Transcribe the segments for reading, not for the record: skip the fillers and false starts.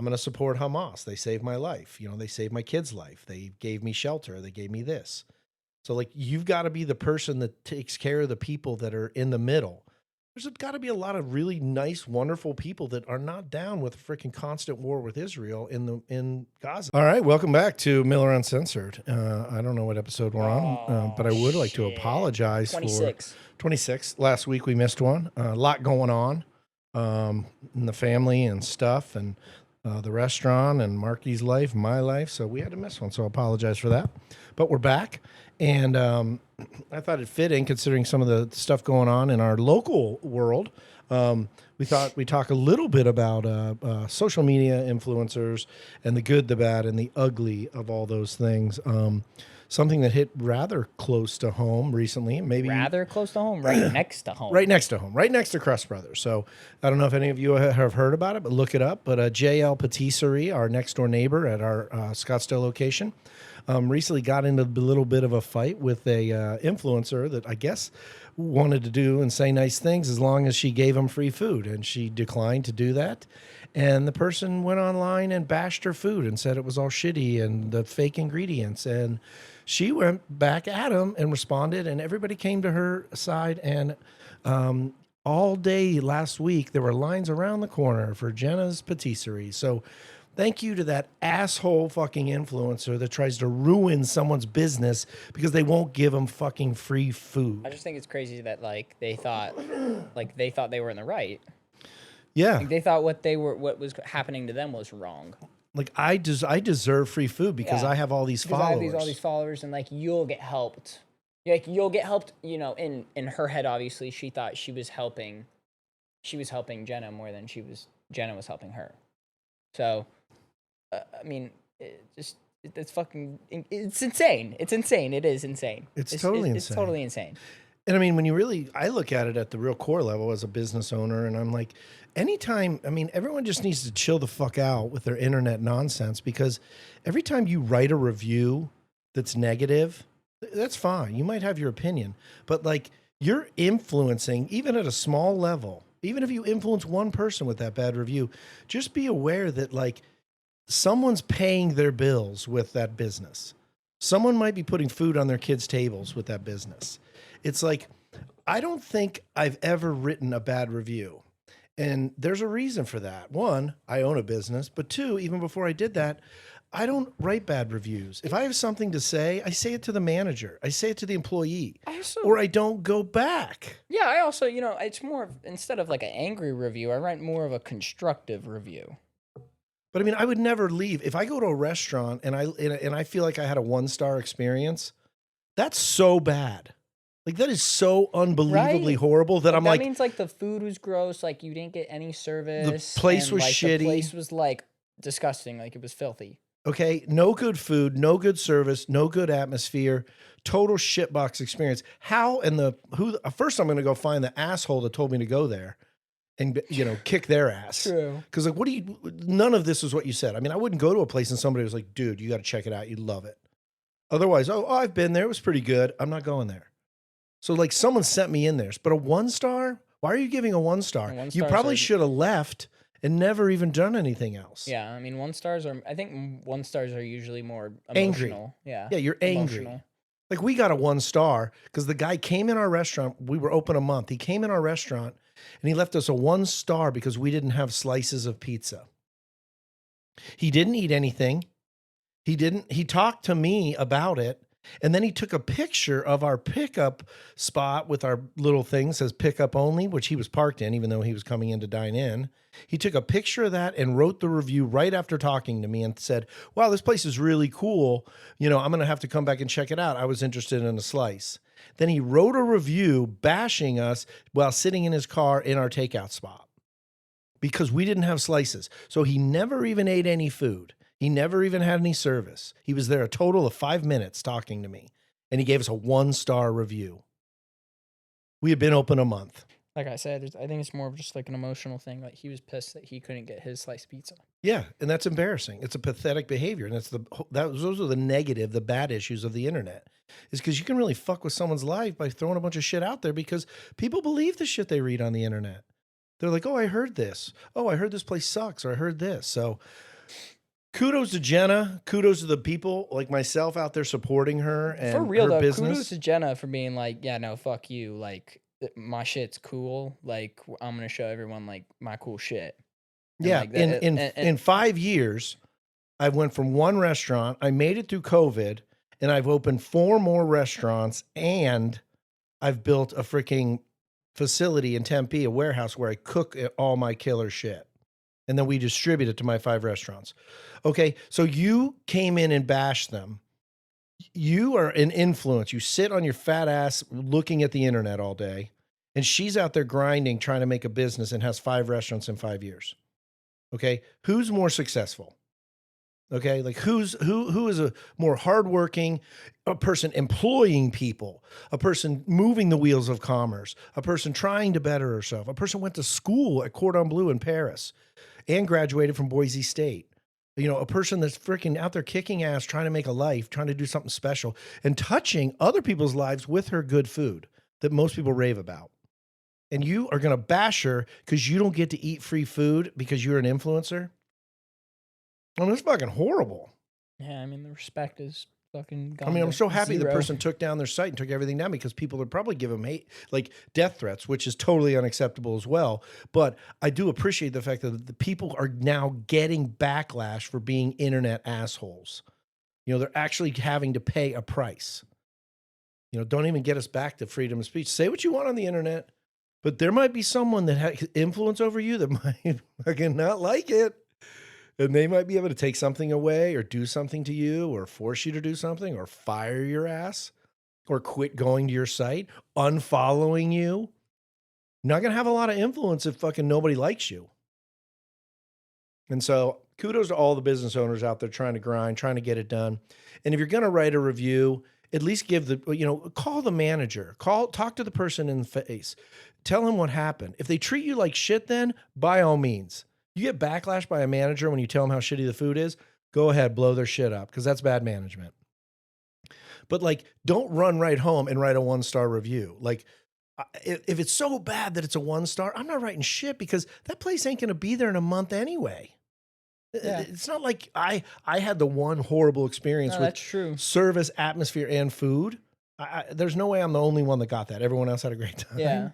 I'm going to support Hamas. They saved my life. You know, they saved my kid's life. They gave me shelter. They gave me this. So like, you've got to be the person that takes care of the people that are in the middle. There's got to be a lot of really nice, wonderful people that are not down with freaking constant war with Israel in Gaza. All right, welcome back to Miller Uncensored. I don't know what episode we're on, but I would like to apologize 26. for 26. Last week we missed one. A lot going on in the family and stuff, and the restaurant and Marky's life, my life. So we had to miss one. So I apologize for that. But we're back. And I thought it fitting, considering some of the stuff going on in our local world. We thought we'd talk a little bit about social media influencers and the good, the bad, and the ugly of all those things. Something that hit rather close to home recently, maybe Rather close to home, right next to home. right next to home, right next to Crust Brothers. So I don't know if any of you have heard about it, but look it up. But JL Patisserie, our next door neighbor at our Scottsdale location, recently got into a little bit of a fight with a influencer that I guess wanted to do and say nice things as long as she gave him free food, and she declined to do that. And the person went online and bashed her food and said it was all shitty and the fake ingredients. And she went back at him and responded, and everybody came to her side. And all day last week, there were lines around the corner for Jenna's Patisserie. So thank you to that asshole fucking influencer that tries to ruin someone's business because they won't give them fucking free food. I just think it's crazy that like they thought they were in the right. Yeah. Like, they thought what was happening to them was wrong. Like I deserve free food because Yeah. I have all these Because followers. I have all these followers, and like you'll get helped. Like you'll get helped. You know, in her head, obviously, she thought she was helping Jenna more than Jenna was helping her. So, I mean, it's fucking, it's insane. It's insane. It is insane. It's totally insane. It's totally insane. And I mean, I look at it at the real core level as a business owner, and I'm like, everyone just needs to chill the fuck out with their internet nonsense, because every time you write a review that's negative, that's fine. You might have your opinion, but like, you're influencing, even at a small level, even if you influence one person with that bad review, just be aware that like someone's paying their bills with that business. Someone might be putting food on their kids' tables with that business. It's like, I don't think I've ever written a bad review. And there's a reason for that. One, I own a business, but two, even before I did that, I don't write bad reviews. If I have something to say, I say it to the manager. I say it to the employee, or I don't go back. Yeah, I also, it's more instead of like an angry review, I write more of a constructive review. But I mean, I would never leave. If I go to a restaurant and I feel like I had a 1-star experience, that's so bad. Like, that is so unbelievably horrible that I'm like, that means like the food was gross, like you didn't get any service. The place was like, shitty. The place was like disgusting, like it was filthy. Okay, no good food, no good service, no good atmosphere, total shitbox experience. First I'm going to go find the asshole that told me to go there and, kick their ass. True. Because like, none of this is what you said. I mean, I wouldn't go to a place and somebody was like, dude, you got to check it out. You'd love it. Otherwise, I've been there. It was pretty good. I'm not going there. So like, someone sent me in there, but a 1-star? Why are you giving a 1-star? You probably should have left and never even done anything else. Yeah, I mean, 1-stars are usually more emotional. Angry. Yeah, you're angry. Like, we got a 1-star because the guy came in our restaurant. We were open a month. He came in our restaurant and he left us a 1-star because we didn't have slices of pizza. He didn't eat anything. He talked to me about it. And then he took a picture of our pickup spot with our little thing, says pickup only, which he was parked in, even though he was coming in to dine in. He took a picture of that and wrote the review right after talking to me and said, wow, this place is really cool. I'm going to have to come back and check it out. I was interested in a slice. Then he wrote a review bashing us while sitting in his car in our takeout spot because we didn't have slices. So he never even ate any food. He never even had any service. He was there a total of 5 minutes talking to me, and he gave us a 1-star review. We had been open a month. Like I said, I think it's more of just like an emotional thing. Like, he was pissed that he couldn't get his sliced pizza. Yeah, and that's embarrassing. It's a pathetic behavior, and those are the bad issues of the internet, is because you can really fuck with someone's life by throwing a bunch of shit out there because people believe the shit they read on the internet. They're like, oh, I heard this. Oh, I heard this place sucks, or I heard this. So kudos to Jenna. Kudos to the people like myself out there supporting her and For real her though, business. kudos to Jenna for being like, yeah, no, fuck you. Like my shit's cool. Like I'm gonna show everyone like my cool shit. And Yeah, like that, in 5 years, I went from one restaurant. I made it through COVID, and I've opened 4 more restaurants, and I've built a freaking facility in Tempe, a warehouse where I cook all my killer shit, and then we distribute it to my 5 restaurants. Okay, so you came in and bashed them. You are an influence. You sit on your fat ass looking at the internet all day, and she's out there grinding, trying to make a business, and has 5 restaurants in 5 years. Okay, who's more successful? Okay, like who is a more hardworking, a person employing people, a person moving the wheels of commerce, a person trying to better herself, a person went to school at Cordon Bleu in Paris and graduated from Boise State. You know, a person that's freaking out there kicking ass, trying to make a life, trying to do something special, and touching other people's lives with her good food that most people rave about. And you are going to bash her because you don't get to eat free food because you're an influencer. I mean, it's fucking horrible. yeah, I mean the respect is fucking gone. I mean, I'm to so happy the zero. person took down their site and took everything down because people would probably give them hate, like death threats, which is totally unacceptable as well. But I do appreciate the fact that the people are now getting backlash for being internet assholes. You know, they're actually having to pay a price. You know, don't even get us back to freedom of speech. Say what you want on the internet, but there might be someone that has influence over you that might fucking not like it. And they might be able to take something away or do something to you or force you to do something or fire your ass or quit going to your site, unfollowing you. You're not going to have a lot of influence if fucking nobody likes you. And so kudos to all the business owners out there trying to grind, trying to get it done. And if you're going to write a review, at least give call the manager, talk to the person in the face, tell him what happened. If they treat you like shit, then by all means, you get backlash by a manager when you tell them how shitty the food is, go ahead, blow their shit up because that's bad management. But like, don't run right home and write a 1-star review. Like, if it's so bad that it's a 1-star, I'm not writing shit because that place ain't going to be there in a month anyway. Yeah. It's not like I had the one horrible experience with That's true. service, atmosphere, and food. There's no way I'm the only one that got that. Everyone else had a great time. Yeah.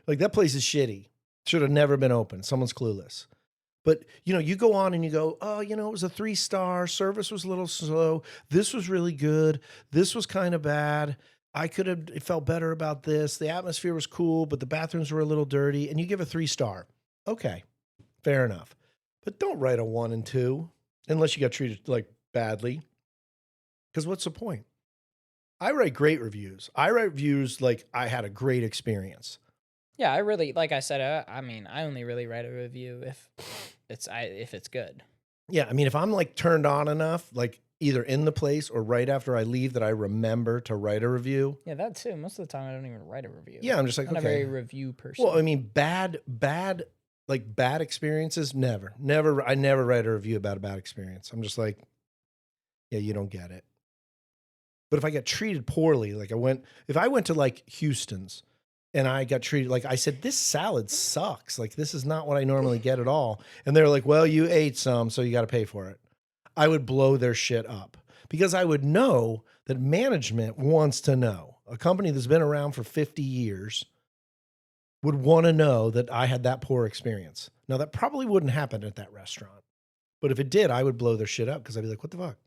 Like that place is shitty. Should have never been open. Someone's clueless. But, you know, you go on and you go, oh, you know, it was a 3-star. Service was a little slow. This was really good. This was kind of bad. I could have felt better about this. The atmosphere was cool, but the bathrooms were a little dirty. And you give a 3-star. Okay, fair enough. But don't write a 1 and 2 unless you got treated like badly. Because what's the point? I write great reviews. I write reviews like I had a great experience. Yeah, I really, like I said, I mean, I only really write a review if it's good. Yeah, I mean, if I'm like turned on enough, like either in the place or right after I leave, that I remember to write a review. Yeah, that too. Most of the time, I don't even write a review. Yeah, I'm just like, I'm not okay. a very review person. Well, I mean, bad experiences, never. I never write a review about a bad experience. I'm just like, yeah, you don't get it. But if I get treated poorly, like if I went to like Houston's and I got treated, like I said, this salad sucks. Like, this is not what I normally get at all. And they're like, well, you ate some, so you got to pay for it. I would blow their shit up because I would know that management wants to know. A company that's been around for 50 years would want to know that I had that poor experience. Now, that probably wouldn't happen at that restaurant. But if it did, I would blow their shit up because I'd be like, what the fuck?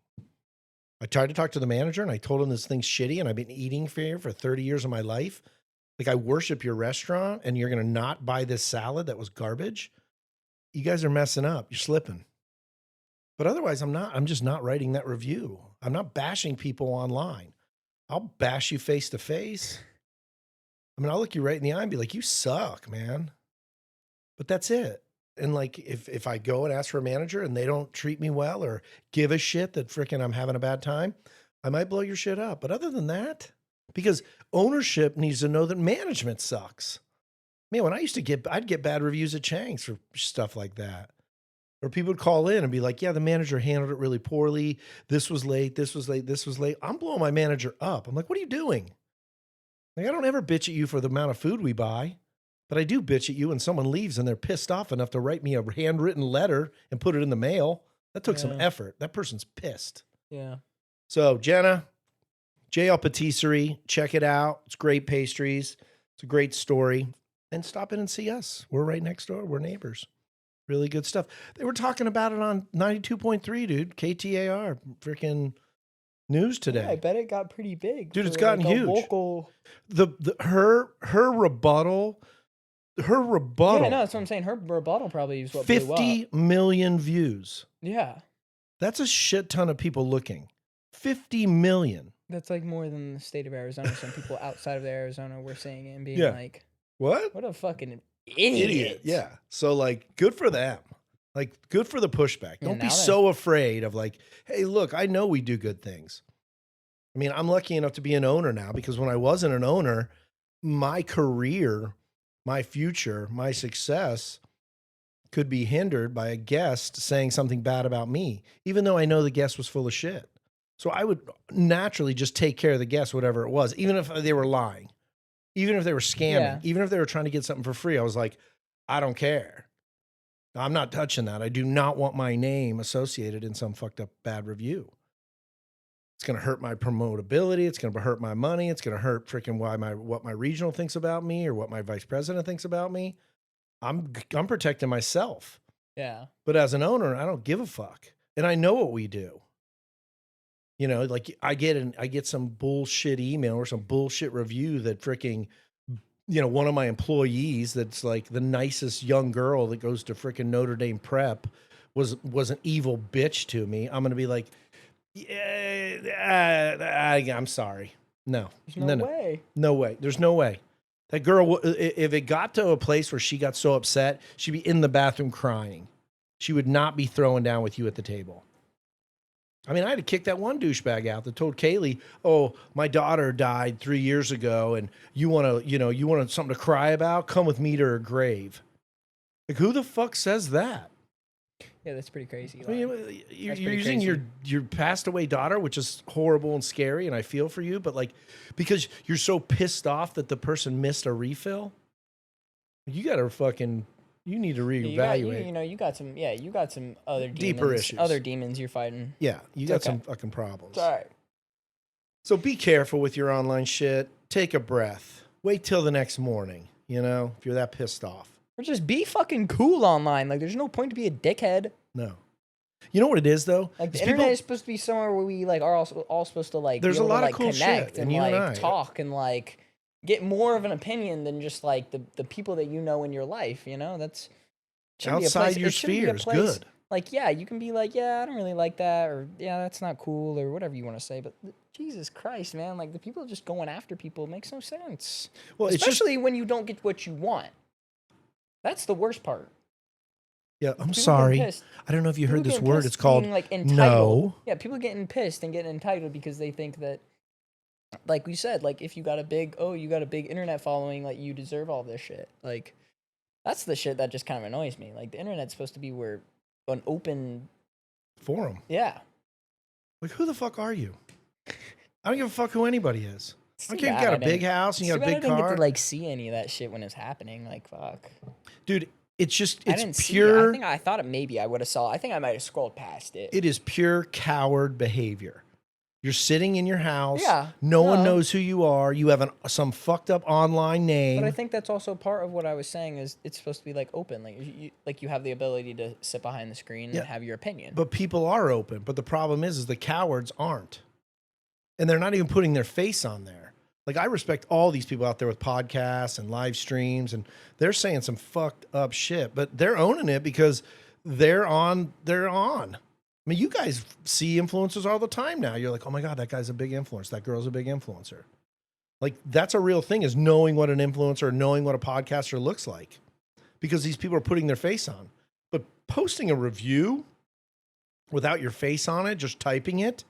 I tried to talk to the manager and I told him this thing's shitty and I've been eating here for 30 years of my life. Like, I worship your restaurant and you're going to not buy this salad that was garbage. You guys are messing up. You're slipping. But otherwise, I'm just not writing that review. I'm not bashing people online. I'll bash you face to face. I mean, I'll look you right in the eye and be like, you suck, man. But that's it. And like, if I go and ask for a manager and they don't treat me well or give a shit that freaking I'm having a bad time, I might blow your shit up. But other than that, because ownership needs to know that management sucks. Man, when I used to I'd get bad reviews at Chang's for stuff like that. Or people would call in and be like, yeah, the manager handled it really poorly. This was late. This was late. This was late. I'm blowing my manager up. I'm like, what are you doing? Like, I don't ever bitch at you for the amount of food we buy, but I do bitch at you when someone leaves and they're pissed off enough to write me a handwritten letter and put it in the mail. That took some Yeah. effort. That person's pissed. Yeah. So Jenna, JL Patisserie, check it out. It's great pastries. It's a great story. And stop in and see us. We're right next door. We're neighbors. Really good stuff. They were talking about it on 92.3, dude. KTAR. Freaking news today. Yeah, I bet it got pretty big. Dude, it's for, gotten like, a huge. Local... Her rebuttal. Yeah, no, that's what I'm saying. Her rebuttal probably is what blew up. 50 million views. Yeah. That's a shit ton of people looking. 50 million. That's like more than the state of Arizona. Some people outside of Arizona were saying it and being Yeah. like, What? what a fucking idiot. Yeah. So like, good for them. Like, good for the pushback. Yeah, Don't be now so afraid of like, hey, look, I know we do good things. I mean, I'm lucky enough to be an owner now because when I wasn't an owner, my career, my future, my success could be hindered by a guest saying something bad about me, even though I know the guest was full of shit. So I would naturally just take care of the guest, whatever it was, even if they were lying, even if they were scamming, Yeah. even if they were trying to get something for free. I was like, I don't care. I'm not touching that. I do not want my name associated in some fucked up bad review. It's going to hurt my promotability. It's going to hurt my money. It's going to hurt freaking what my regional thinks about me or what my vice president thinks about me. I'm protecting myself. Yeah. But as an owner, I don't give a fuck. And I know what we do. You know, like I get some bullshit email or some bullshit review that freaking, you know, one of my employees that's like the nicest young girl that goes to freaking Notre Dame prep was an evil bitch to me. I'm going to be like, yeah, I'm sorry. No. There's no way. No way. There's no way. That girl, if it got to a place where she got so upset, she'd be in the bathroom crying. She would not be throwing down with you at the table. I mean, I had to kick that one douchebag out that told Kaylee, "Oh, my daughter died 3 years ago, and you want something to cry about? Come with me to her grave." Like, who the fuck says that? Yeah, that's pretty crazy. I mean, you're pretty using crazy. your passed away daughter, which is horrible and scary, and I feel for you, but like, because you're so pissed off that the person missed a refill, you need to reevaluate. You got some other demons, Deeper issues. Other demons you're fighting. Yeah, you got okay. some fucking problems. It's all right. So be careful with your online shit. Take a breath. Wait till the next morning, you know, if you're that pissed off. Or just be fucking cool online. Like, there's no point to be a dickhead. No. You know what it is, though? Like, the Is internet is supposed to be somewhere where we, like, are all supposed to, like, There's be able a lot to, of like, cool connect shit, and, and you like, and I- talk and, like, get more of an opinion than just, like, the people that you know in your life, you know? That's... shouldn't be a outside place- your it shouldn't be a sphere is place- good. Like, yeah, you can be like, yeah, I don't really like that, or yeah, that's not cool, or whatever you want to say. But Jesus Christ, man, like the people just going after people makes no sense. Well, it's just, Especially when you don't get what you want. That's the worst part. yeah, I'm People getting sorry. pissed. I don't know if you People heard this getting word. pissed It's called being, like, entitled. no. Yeah, people getting pissed and getting entitled because they think that, like we said, like if you got a big internet following, like you deserve all this shit. Like that's the shit that just kind of annoys me. Like the internet's supposed to be where an open, Forum. yeah. Like, who the fuck are you? I don't give a fuck who anybody is. It's I too don't care if bad you got I a big didn't- house and you it's got too a bad I big didn't car. get to like see any of that shit when it's happening. Like fuck. Dude, it's just, I it's didn't see it. pure. I thought maybe I would have saw. I think I might have scrolled past it. It is pure coward behavior. You're sitting in your house. Yeah, No one no. knows who you are. You have some fucked up online name. But I think that's also part of what I was saying is it's supposed to be like open, like you have the ability to sit behind the screen Yeah. and have your opinion. But people are open. But the problem is the cowards aren't. And they're not even putting their face on there. Like, I respect all these people out there with podcasts and live streams, and they're saying some fucked up shit, but they're owning it because they're on. I mean, you guys see influencers all the time now. You're like, oh my God, that guy's a big influencer. That girl's a big influencer. Like, that's a real thing, is knowing what an influencer, knowing what a podcaster looks like, because these people are putting their face on. But posting a review without your face on it, just typing it,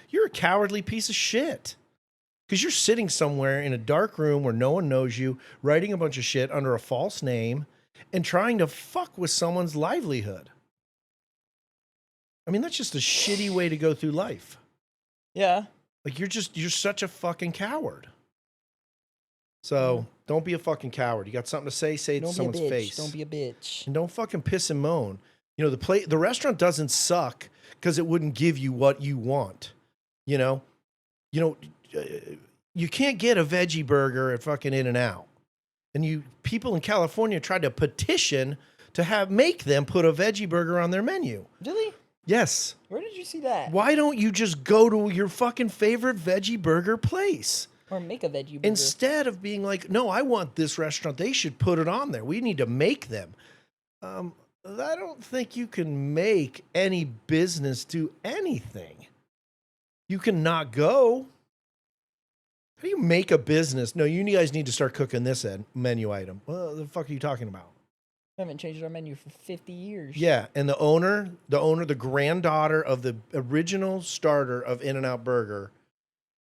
you're a cowardly piece of shit. Because you're sitting somewhere in a dark room where no one knows you, writing a bunch of shit under a false name and trying to fuck with someone's livelihood. I mean, that's just a shitty way to go through life. Yeah. Like, you're such a fucking coward. So don't be a fucking coward. You got something to say it to someone's face. Don't be a bitch. And don't fucking piss and moan. You know, the restaurant doesn't suck because it wouldn't give you what you want. You know, you can't get a veggie burger at fucking In-N-Out. And people in California tried to petition to make them put a veggie burger on their menu. Really? Yes. Where did you see that? Why don't you just go to your fucking favorite veggie burger place? Or make a veggie burger. Instead of being like, no, I want this restaurant. They should put it on there. We need to make them. I don't think you can make any business do anything. You can not go. How do you make a business? No, you guys need to start cooking this menu item. What the fuck are you talking about? We haven't changed our menu for 50 years. Yeah, and the granddaughter of the original starter of In-N-Out Burger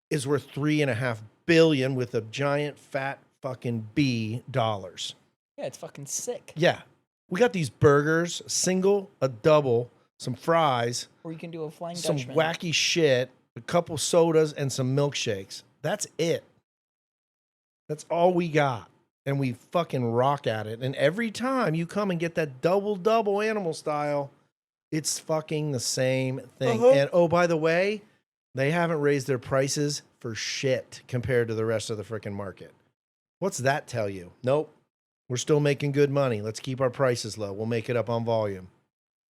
is worth $3.5 billion with a giant fat fucking B dollars. Yeah, it's fucking sick. Yeah. We got these burgers, a single, a double, some fries, Or you can do a Flying some Dutchman. wacky shit, a couple sodas, and some milkshakes. That's it. That's all we got. And we fucking rock at it. And every time you come and get that double animal style, it's fucking the same thing. And oh, by the way, they haven't raised their prices for shit compared to the rest of the freaking market. What's that tell you? Nope. We're still making good money. Let's keep our prices low. We'll make it up on volume.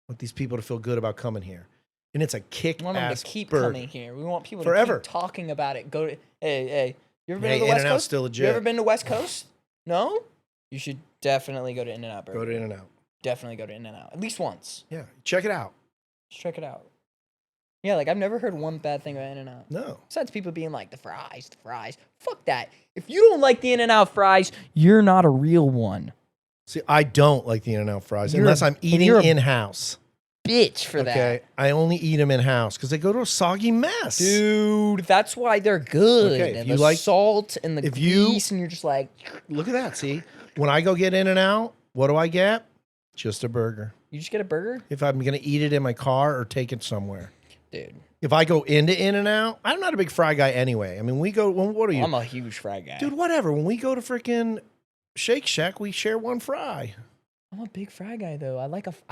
Want these people to feel good about coming here. And it's a kick-ass We want them to keep burger. coming here. We want people Forever. to keep talking about it. Hey. You ever been to the West In-N-Out's Coast? still legit. You ever been to West Coast? No? You should definitely go to In-N-Out Burger. Go to In-N-Out. Definitely go to In-N-Out. At least once. Yeah, check it out. Just check it out. Yeah, like I've never heard one bad thing about In-N-Out. No. Besides people being like, the fries. Fuck that. If you don't like the In-N-Out fries, you're not a real one. See, I don't like the In-N-Out fries You're unless a- I'm and eating you're a in-house. Bitch for Okay, that. I only eat them in-house because they go to a soggy mess. Dude, that's why they're good. Okay, if and you the like- salt and the if you- grease, and you're just like, Look at that. See, when I go get In-N-Out, what do I get? Just a burger. you just get a burger? If I'm gonna eat it in my car or take it somewhere. Dude, If I go into In-N-Out, I'm not a big fry guy anyway. I mean, what are you, I'm a huge fry guy. dude? Whatever. When we go to freaking Shake Shack, we share one fry, I'm a big fry guy though. I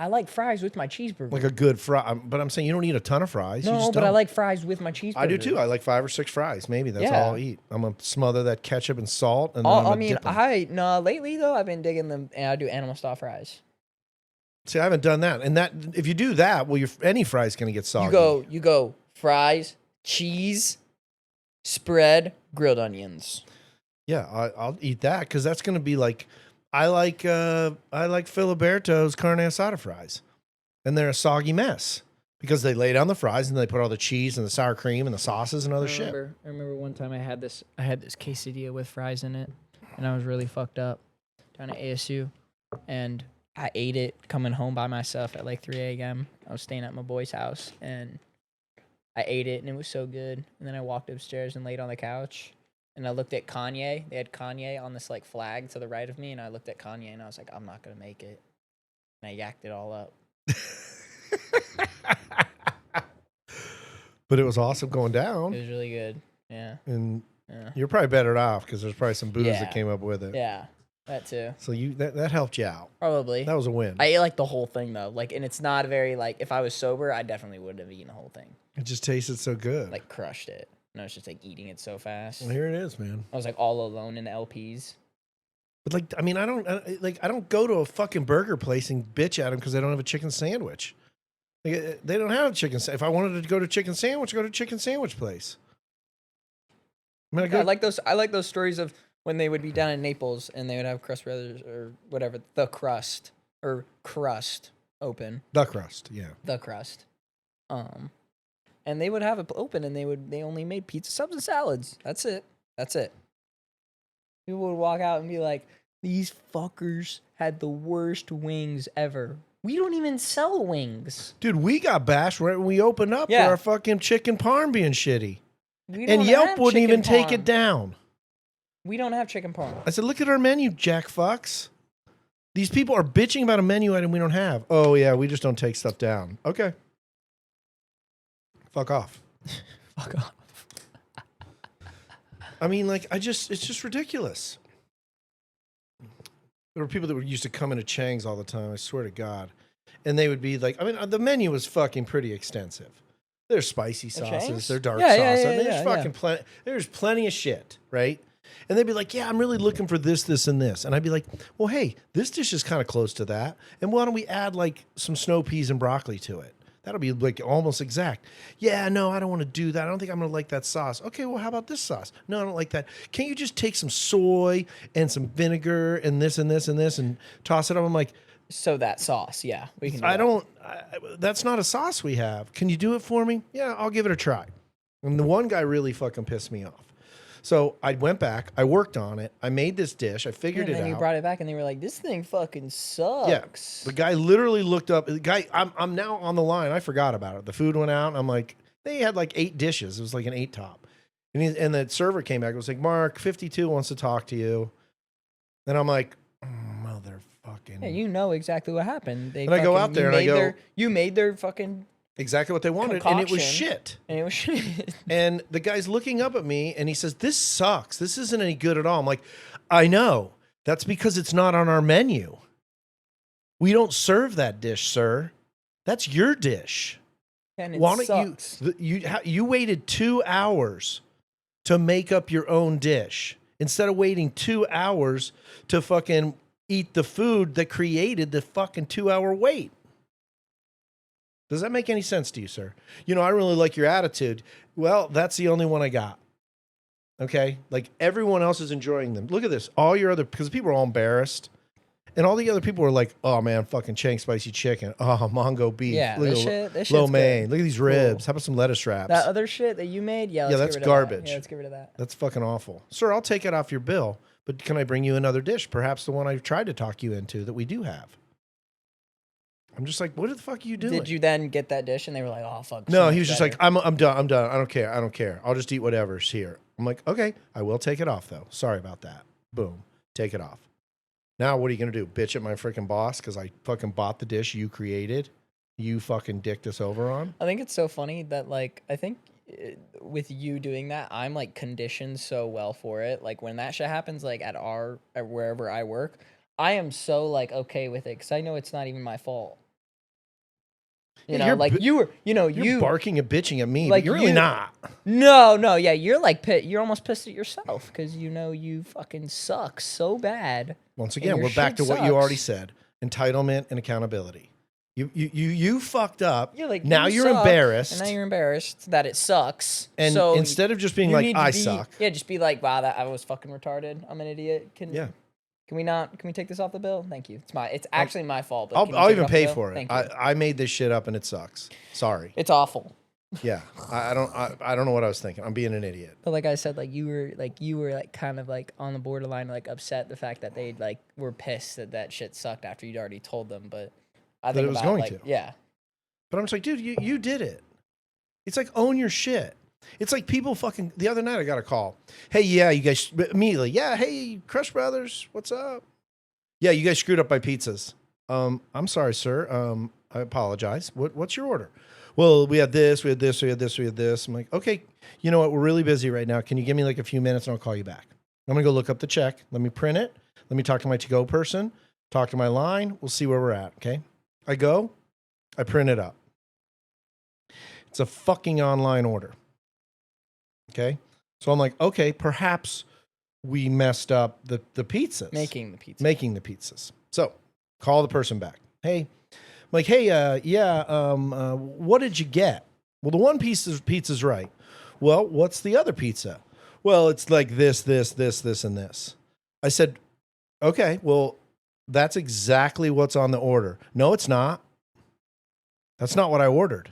like fries with my cheeseburger. like a good fry. But I'm saying you don't eat a ton of fries. You no, just but I don't. like fries with my cheeseburger. I do too. I like 5 or 6 fries. Maybe that's Yeah. all I'll eat. I'm gonna smother that ketchup and salt, and then I'm gonna dip 'em. Lately though, I've been digging them, and I do animal style fries. See, I haven't done that. And that if you do that, well, any fry's gonna get soggy. You go fries, cheese, spread, grilled onions. Yeah, I'll eat that because that's gonna be like, I like Filiberto's carne asada fries, and they're a soggy mess because they lay down the fries and they put all the cheese and the sour cream and the sauces and other shit. I remember one time I had this quesadilla with fries in it, and I was really fucked up down at ASU, and I ate it coming home by myself at like 3 a.m. I was staying at my boy's house, and I ate it, and it was so good. And then I walked upstairs and laid on the couch, and I looked at Kanye. They had Kanye on this like flag to the right of me, and I looked at Kanye, and I was like, I'm not gonna make it. And I yacked it all up. But it was awesome going It down, was really good. Yeah. and Yeah. you're probably better off because there's probably some booze Yeah. that came up with it. Yeah. That too. So that helped you out. Probably. That was a win. I ate like the whole thing though. Like, and it's not very like, if I was sober, I definitely wouldn't have eaten the whole thing. It just tasted so good. Like crushed it. And I was just like eating it so fast. Well, here it is, man. I was like all alone in the LPs. But like, I mean, I don't go to a fucking burger place and bitch at them because they don't have a chicken sandwich. Like, they don't have a chicken. If I wanted to go to chicken sandwich, go to chicken sandwich place. I mean, I like those stories of when they would be down in Naples and they would have Crust Brothers or whatever, the crust open. the crust. Yeah. The crust. And they would have it open and they only made pizza subs and salads. That's it. People would walk out and be like, these fuckers had the worst wings ever. We don't even sell wings. Dude, we got bashed right when we opened up Yeah. for our fucking chicken parm being shitty. We don't And Yelp have wouldn't even chicken take it parm. down. We don't have chicken parm. I said, look at our menu, jack fucks. These people are bitching about a menu item we don't have. Oh, yeah, we just don't take stuff down. Okay. Fuck off. Fuck off. I mean, like, it's just ridiculous. There were people that were used to come into Chang's all the time, I swear to God. And they would be like, I mean, the menu was fucking pretty extensive. There's spicy sauces, changed? there's dark Yeah, sauce. yeah, I yeah, mean, there's yeah, fucking plenty. There's plenty of shit, right? And they'd be like, yeah, I'm really looking for this, this, and this. And I'd be like, well, hey, this dish is kind of close to that. And why don't we add like some snow peas and broccoli to it? That'll be like almost exact. Yeah, no, I don't want to do that. I don't think I'm going to like that sauce. Okay, well, how about this sauce? No, I don't like that. Can't you just take some soy and some vinegar and this and this and this and toss it up? I'm like, So that sauce, yeah, we can. Do I that. don't, that's not a sauce we have. Can you do it for me? Yeah, I'll give it a try. And the one guy really fucking pissed me off. So I went back, I worked on it, I made this dish, I figured And it then you out. brought it back, and they were like, "This thing fucking Yeah, sucks." the guy literally looked up. The guy, I'm now on the line. I forgot about it. The food went out. And I'm like, they had like 8 dishes. It was like an 8 top. And the server came back. It was like, Mark, 52 wants to talk to you. And I'm like, motherfucking. Yeah, you know exactly what happened. They And I go out there and I go, you made their fucking, exactly what they wanted, and it was concoction. shit. and it was shit. And the guy's looking up at me and he says, this sucks. This isn't any good at all. I'm like, I know. That's because it's not on our menu. We don't serve that dish, sir. That's your dish. And it Why don't sucks. you waited 2 hours to make up your own dish instead of waiting 2 hours to fucking eat the food that created the fucking 2-hour wait. Does that make any sense to you, sir? You know, I really like your attitude. Well, that's the only one I got. Okay? Like everyone else is enjoying them. Look at this. All your other, because people are all embarrassed. And all the other people were like, oh man, fucking Chang spicy chicken. Oh, Mongo beef. Yeah, Look this at shit's lo good. mein. Look at these ribs. Cool. How about some lettuce wraps? That other shit that you made, yeah, let's that's get rid of garbage. That. Yeah, let's get rid of that. That's fucking awful. Sir, I'll take it off your bill, but can I bring you another dish? Perhaps the one I tried to talk you into that we do have. I'm just like, what the fuck are you doing? Did you then get that dish, and they were like, "Oh fuck"? No, so he much was just better. like, I'm done. I'm done. I don't care. I don't care. I'll just eat whatever's here. I'm like, okay, I will take it off though. Sorry about that. Boom. Take it off. Now what are you going to do? Bitch at my freaking boss because I fucking bought the dish you created? You fucking dicked us over on? I think it's so funny that like I think with you doing that, I'm like conditioned so well for it. Like when that shit happens, like at wherever I work, I am so like okay with it because I know it's not even my fault. You Yeah, know, like you were, You're barking and bitching at me, like but you're really you- not. No, yeah, you're like you're almost pissed at yourself because you fucking suck so bad. Once And again, your we're back to shit what you already sucks. said: entitlement and accountability. You fucked up. You're like now you you're suck, embarrassed. and now you're embarrassed that it sucks. And so instead of just being you like, need to I be- suck. Yeah, just be like, wow, that I was fucking retarded. I'm an idiot. Can we take this off the bill? Thank you. It's actually my fault. But can you I'll take even off the pay bill? for it. Thank you. I made this shit up and it sucks. Sorry. It's awful. Yeah. I don't know what I was thinking. I'm being an idiot. But like I said, you were kind of like on the borderline, like upset the fact that they like were pissed that shit sucked after you'd already told them. But I think it was about, going like, to. Yeah. But I'm just like, dude, you did it. It's like, own your shit. It's like people fucking, the other night I got a call. Hey, yeah, you guys, immediately, yeah, hey, Crush Brothers, what's up? Yeah, you guys screwed up my pizzas. I'm sorry, sir. I apologize. What's your order? Well, we had this, we had this, we had this, we had this. I'm like, okay, you know what? We're really busy right now. Can you give me like a few minutes and I'll call you back? I'm gonna go look up the check. Let me print it. Let me talk to my to-go person, talk to my line. We'll see where we're at, okay? I go, I print it up. It's a fucking online order. Okay? So I'm like, okay, perhaps we messed up the pizzas. Making the pizza. Making the pizzas. So call the person back. Hey, I'm like, hey, what did you get? Well, the one piece of pizza's right. Well, what's the other pizza? Well, it's like this, and this. I said, okay, well, that's exactly what's on the order. No, it's not. That's not what I ordered.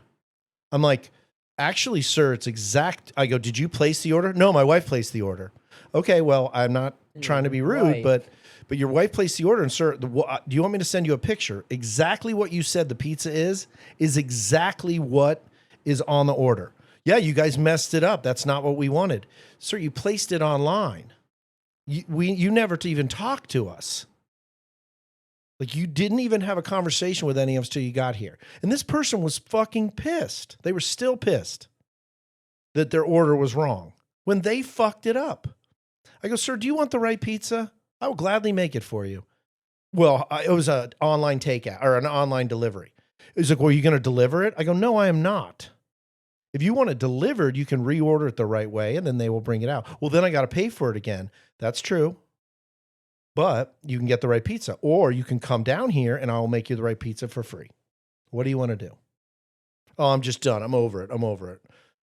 I'm like, actually, sir, it's exact. I go, did you place the order? No, my wife placed the order. Okay, well, I'm not trying to be rude, wife. but your wife placed the order, and sir, do you want me to send you a picture? Exactly what you said the pizza is exactly what is on the order. Yeah, you guys messed it up. That's not what we wanted. Sir, you placed it online. You never even talked to us. Like, you didn't even have a conversation with any of us till you got here. And this person was fucking pissed. They were still pissed that their order was wrong when they fucked it up. I go, sir, do you want the right pizza? I will gladly make it for you. Well, it was an online takeout or an online delivery. He's like, well, are you going to deliver it? I go, no, I am not. If you want it delivered, you can reorder it the right way and then they will bring it out. Well, then I got to pay for it again. That's true. But you can get the right pizza, or you can come down here and I'll make you the right pizza for free. What do you want to do? Oh, I'm just done. I'm over it.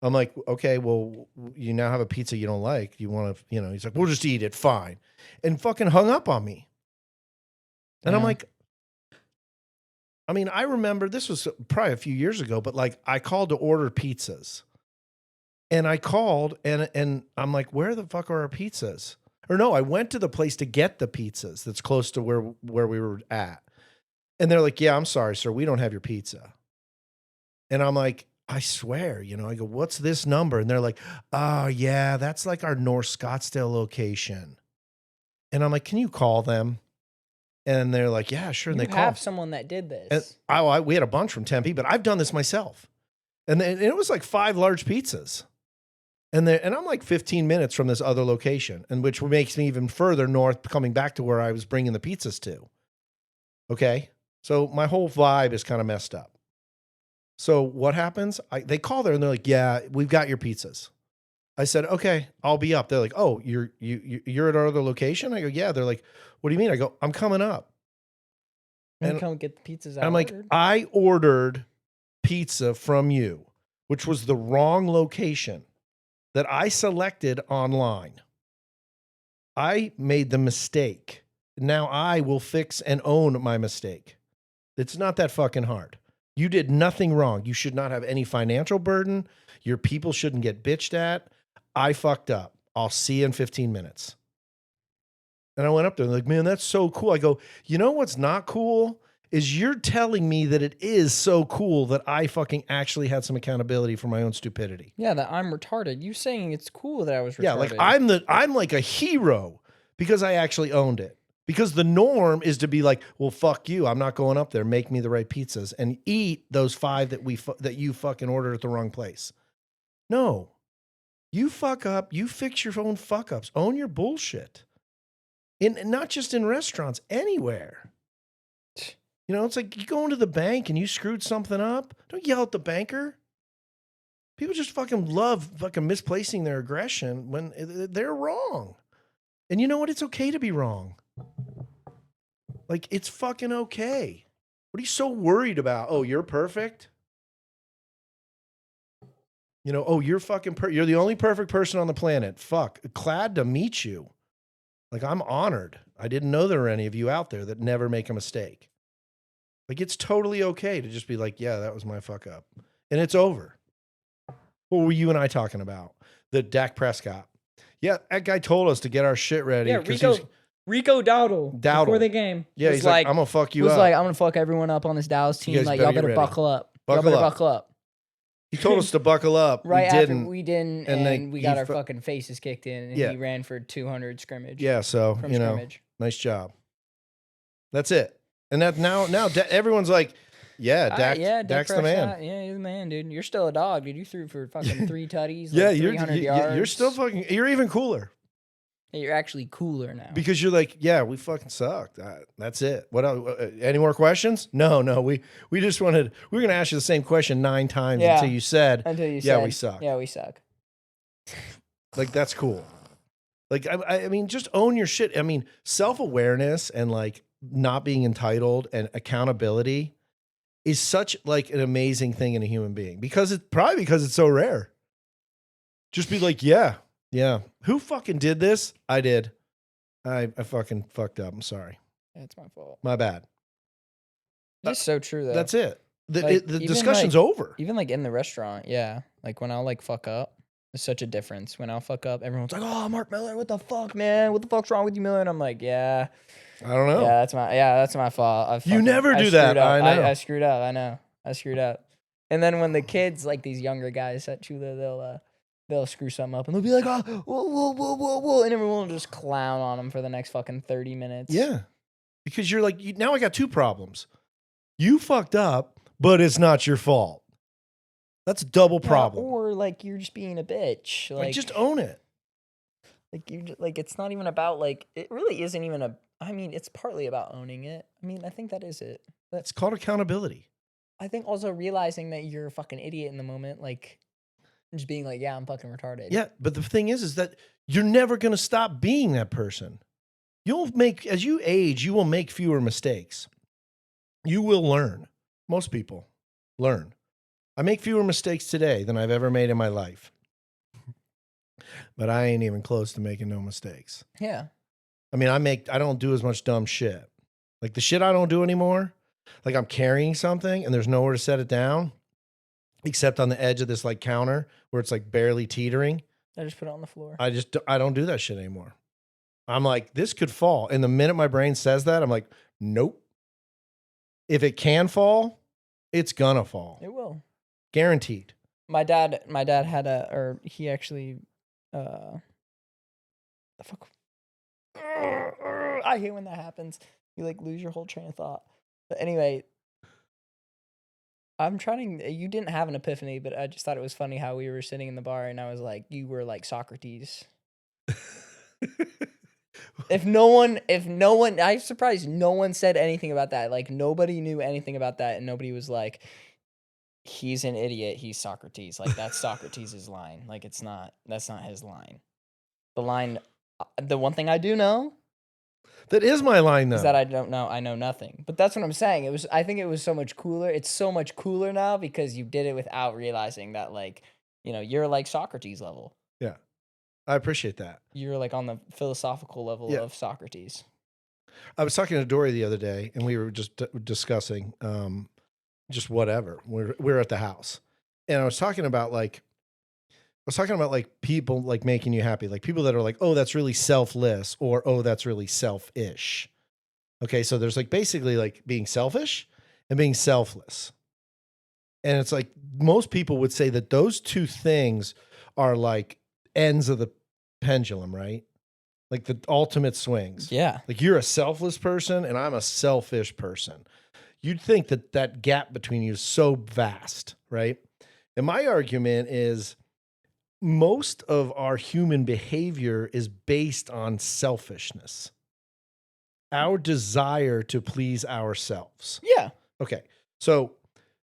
I'm like, okay, well, you now have a pizza you don't like. You want to, he's like, we'll just eat it. Fine. And fucking hung up on me. And I'm like, I mean, I remember this was probably a few years ago, but like I called to order pizzas and I called and I'm like, where the fuck are our pizzas? Or no, I went to the place to get the pizzas that's close to where we were at. And they're like, yeah, I'm sorry, sir. We don't have your pizza. And I'm like, I swear, I go, what's this number? And they're like, oh yeah, that's like our North Scottsdale location. And I'm like, can you call them? And they're like, yeah, sure. And You they have call. someone that did this. And we had a bunch from Tempe, but I've done this myself. And it was like 5 large pizzas. And I'm like 15 minutes from this other location, and which makes me even further north, coming back to where I was bringing the pizzas to. Okay. So my whole vibe is kind of messed up. So what happens? They call there and they're like, yeah, we've got your pizzas. I said, okay, I'll be up. They're like, oh, you're at our other location? I go, yeah. They're like, what do you mean? I go, I'm coming up. And come get the pizzas out. I'm like, I ordered pizza from you, which was the wrong location that I selected online. I made the mistake. Now I will fix and own my mistake. It's not that fucking hard. You did nothing wrong. You should not have any financial burden. Your people shouldn't get bitched at. I fucked up. I'll see you in 15 minutes. And I went up there and like, man, that's so cool. I go, you know what's not cool is you're telling me that it is so cool that I fucking actually had some accountability for my own stupidity. Yeah, that I'm retarded. You saying it's cool that I was retarded. Yeah, like I'm like a hero because I actually owned it. Because the norm is to be like, well, fuck you. I'm not going up there. Make me the right pizzas and eat those 5 that you fucking ordered at the wrong place. No, you fuck up. You fix your own fuck ups. Own your bullshit. Not just in restaurants, anywhere. It's like you go into the bank and you screwed something up. Don't yell at the banker. People just fucking love fucking misplacing their aggression when they're wrong. And you know what? It's okay to be wrong. Like, it's fucking okay. What are you so worried about? Oh, you're perfect? Oh, you're fucking you're the only perfect person on the planet. Fuck. Glad to meet you. Like, I'm honored. I didn't know there were any of you out there that never make a mistake. Like, it's totally okay to just be like, yeah, that was my fuck up. And it's over. What were you and I talking about? The Dak Prescott. Yeah, that guy told us to get our shit ready. Yeah, Rico Dowdle before the game. Yeah, he's like, I'm going to fuck you up. He was like, I'm going to fuck everyone up on this Dallas team. Like, y'all better buckle up. Buckle up. He told us to buckle up. Right after we didn't, and we got our fucking faces kicked in, and he ran for 200 scrimmage. Yeah, so, nice job. That's it. And that now everyone's like, Dak's the man. Yeah, he's the man, dude. You're still a dog, dude. You threw for fucking 3 tutties, yeah, like 300 yards. You're still fucking, you're even cooler. You're actually cooler now. Because you're like, yeah, we fucking sucked. That's it. What else? Any more questions? No. We just we're going to ask you the same question 9 times until you said, yeah, we suck. Yeah, we suck. Like, that's cool. Like, I mean, just own your shit. I mean, self-awareness and like not being entitled and accountability is such like an amazing thing in a human being because it's so rare. Just be like, yeah. Who fucking did this? I did. I fucking fucked up. I'm sorry. Yeah, it's my fault. My bad. It's so true though. That's it. The discussion's over. Even like in the restaurant, yeah. Like when I'll like fuck up, there's such a difference. When I'll fuck up, everyone's like, "Oh, Mark Miller, what the fuck, man? What the fuck's wrong with you, Miller?" And I'm like, "Yeah, I don't know. Yeah, that's my fault. You never do that. I know. I screwed up. I know. I screwed up." And then when the kids, like these younger guys at Chula, they'll screw something up and they'll be like, "Oh, whoa," and everyone will just clown on them for the next fucking 30 minutes. Yeah, because you're like, now I got 2 problems. You fucked up, but it's not your fault. That's a double problem. Or like you're just being a bitch. Like just own it. Like it's not even about like it really isn't even I mean, it's partly about owning it. I mean, I think that is it. It's called accountability. I think also realizing that you're a fucking idiot in the moment, like just being like, yeah, I'm fucking retarded. Yeah, but the thing is that you're never going to stop being that person. As you age, you will make fewer mistakes. You will learn. Most people learn. I make fewer mistakes today than I've ever made in my life. But I ain't even close to making no mistakes. Yeah. I mean, I don't do as much dumb shit. Like the shit I don't do anymore, like I'm carrying something and there's nowhere to set it down except on the edge of this like counter where it's like barely teetering. I just put it on the floor. I don't do that shit anymore. I'm like, this could fall. And the minute my brain says that, I'm like, nope. If it can fall, it's gonna fall. It will. Guaranteed. My dad had he actually, the fuck. I hate when that happens. You like lose your whole train of thought. But anyway, you didn't have an epiphany, but I just thought it was funny how we were sitting in the bar and I was like, you were like Socrates. If no one, I'm surprised no one said anything about that. Like nobody knew anything about that, and nobody was like, "He's an idiot. He's Socrates." Like that's Socrates' line. Like that's not his line. The one thing I do know that is my line though. Is that I don't know. I know nothing. But that's what I'm saying. I think it was so much cooler. It's so much cooler now because you did it without realizing that, like, you're like Socrates level. Yeah. I appreciate that. You're like on the philosophical level of Socrates. I was talking to Dory the other day, and we were just discussing just whatever. We're at the house, and I was talking about like people like making you happy, like people that are like, oh, that's really selfless, or oh, that's really selfish. Okay, so there's like basically like being selfish and being selfless, and it's like most people would say that those two things are like ends of the pendulum, right? Like the ultimate swings. Yeah. Like you're a selfless person and I'm a selfish person. You'd think that that gap between you is so vast, right? And my argument is most of our human behavior is based on selfishness. Our desire to please ourselves. Yeah. Okay. So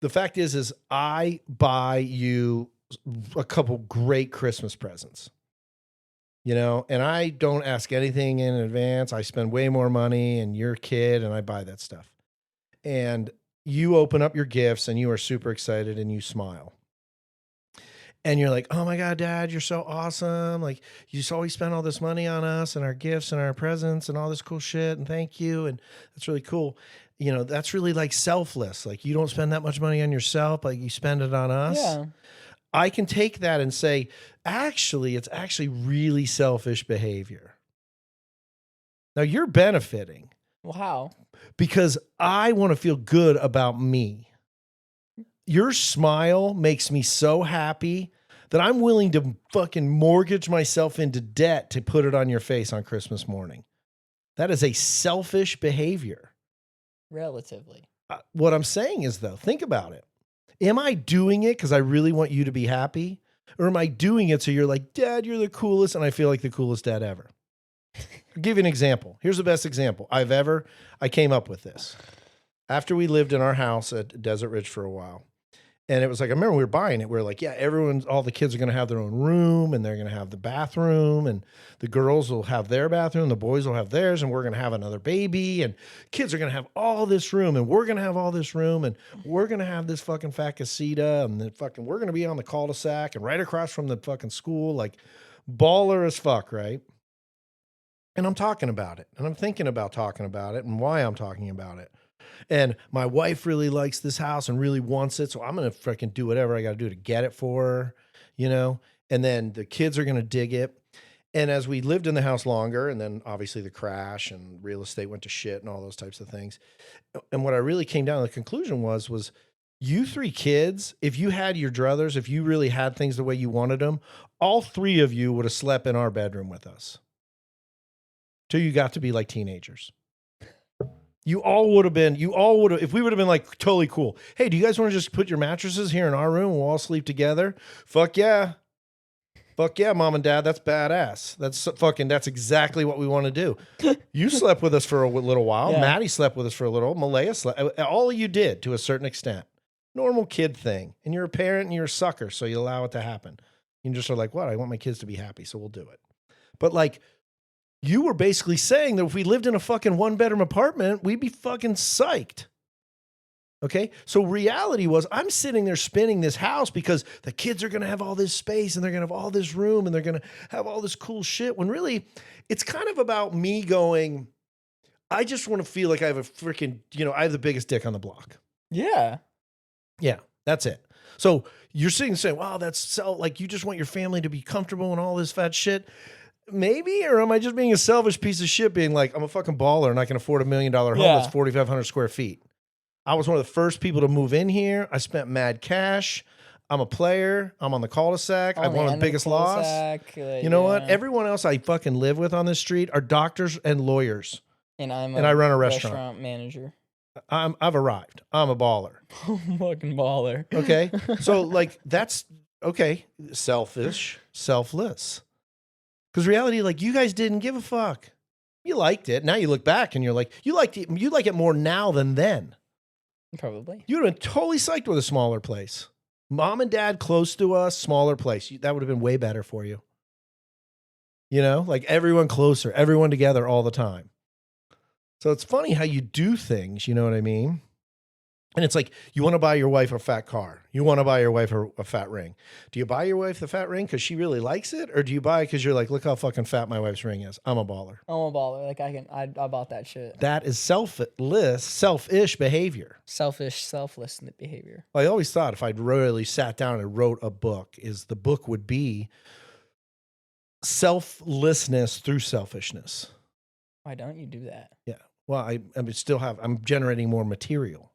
the fact is I buy you a couple great Christmas presents, and I don't ask anything in advance. I spend way more money and you're a kid and I buy that stuff. And you open up your gifts and you are super excited and you smile. And you're like, oh my God, Dad, you're so awesome. Like you just always spend all this money on us and our gifts and our presents and all this cool shit. And thank you. And that's really cool. That's really like selfless. Like you don't spend that much money on yourself. Like you spend it on us. Yeah. I can take that and say, actually, it's actually really selfish behavior. Now you're benefiting. Well, how? Because I want to feel good about me. Your smile makes me so happy that I'm willing to fucking mortgage myself into debt to put it on your face on Christmas morning. That is a selfish behavior. Relatively. What I'm saying is, though, think about it. Am I doing it because I really want you to be happy? Or am I doing it so you're like, Dad, you're the coolest, and I feel like the coolest dad ever? I'll give you an example. Here's the best example I came up with this. After we lived in our house at Desert Ridge for a while, and it was like, I remember we were buying it. We were like, yeah, all the kids are going to have their own room, and they're going to have the bathroom, and the girls will have their bathroom, the boys will have theirs, and we're going to have another baby, and kids are going to have all this room, and we're going to have all this room, and we're going to have this fucking fat casita, and we're going to be on the cul-de-sac and right across from the fucking school, like baller as fuck, right? And I'm talking about it, and I'm thinking about talking about it and why I'm talking about it. And my wife really likes this house and really wants it. So I'm going to freaking do whatever I got to do to get it for her, and then the kids are going to dig it. And as we lived in the house longer, and then obviously the crash and real estate went to shit and all those types of things. And what I really came down to the conclusion was you three kids, if you had your druthers, if you really had things the way you wanted them, all three of you would have slept in our bedroom with us till you got to be like teenagers. You all would have, if we would have been like totally cool. Hey, do you guys want to just put your mattresses here in our room and we'll all sleep together? Fuck yeah. Fuck yeah, Mom and Dad. That's badass. That's exactly what we want to do. You slept with us for a little while. Yeah. Maddie slept with us for a little. Malaya slept. All of you did to a certain extent. Normal kid thing. And you're a parent and you're a sucker, so you allow it to happen. You just are like, what? I want my kids to be happy, so we'll do it. But like, you were basically saying that if we lived in a fucking 1-bedroom apartment, we'd be fucking psyched. Okay. So reality was I'm sitting there spinning this house because the kids are going to have all this space and they're going to have all this room and they're going to have all this cool shit. When really it's kind of about me going, I just want to feel like I have a freaking, I have the biggest dick on the block. Yeah. Yeah. That's it. So you're sitting and saying, wow, that's so like, you just want your family to be comfortable and all this fat shit. Maybe, or am I just being a selfish piece of shit being like, I'm a fucking baller and I can afford $1 million home that's 4,500 square feet. I was one of the first people to move in here. I spent mad cash. I'm a player. I'm on the cul-de-sac. I'm one of the biggest loss. You know what? Everyone else I fucking live with on this street are doctors and lawyers. And I run a restaurant manager. I've arrived. I'm a baller. Fucking baller. Okay. So like that's okay. Selfish, selfless. Because reality, like you guys didn't give a fuck. You liked it. Now you look back and you're like, you like it more now than then. Probably. You would have been totally psyched with a smaller place. Mom and dad close to us, smaller place. That would have been way better for you. Like everyone closer, everyone together all the time. So it's funny how you do things, you know what I mean? And it's like, you want to buy your wife a fat car. You want to buy your wife a fat ring. Do you buy your wife the fat ring because she really likes it? Or do you buy it because you're like, look how fucking fat my wife's ring is. I'm a baller. I'm a baller. Like I bought that shit. That is selfish behavior. Selfless behavior. I always thought if I'd really sat down and wrote a book, the book would be selflessness through selfishness. Why don't you do that? Yeah. Well, I'm generating more material.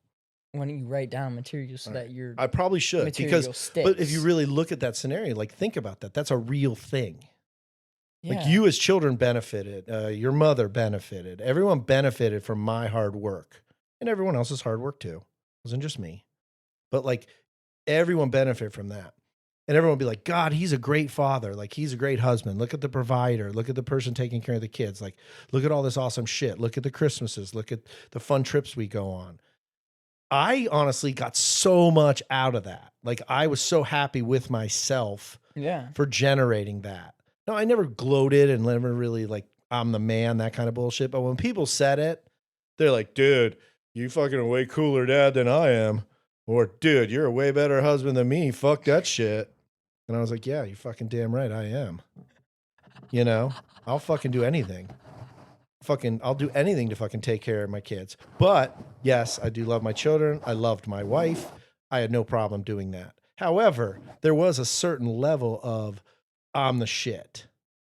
Why don't you write down material so that you're I probably should sticks. But if you really look at that scenario, like think about that. That's a real thing. Yeah. Like you as children benefited, your mother benefited, everyone benefited from my hard work and everyone else's hard work too. It wasn't just me, but like everyone benefited from that. And everyone would be like, God, he's a great father. Like he's a great husband. Look at the provider. Look at the person taking care of the kids. Like, look at all this awesome shit. Look at the Christmases. Look at the fun trips we go on. I honestly got so much out of that. Like I was so happy with myself for generating that. No, I never gloated and never really like, I'm the man, that kind of bullshit. But when people said it, they're like, dude, you fucking a way cooler dad than I am. Or dude, you're a way better husband than me. Fuck that shit. And I was like, yeah, you fucking damn right I am. I'll fucking do anything. I'll do anything to fucking take care of my kids. But yes, I do love my children. I loved my wife. I had no problem doing that. However, there was a certain level of I'm the shit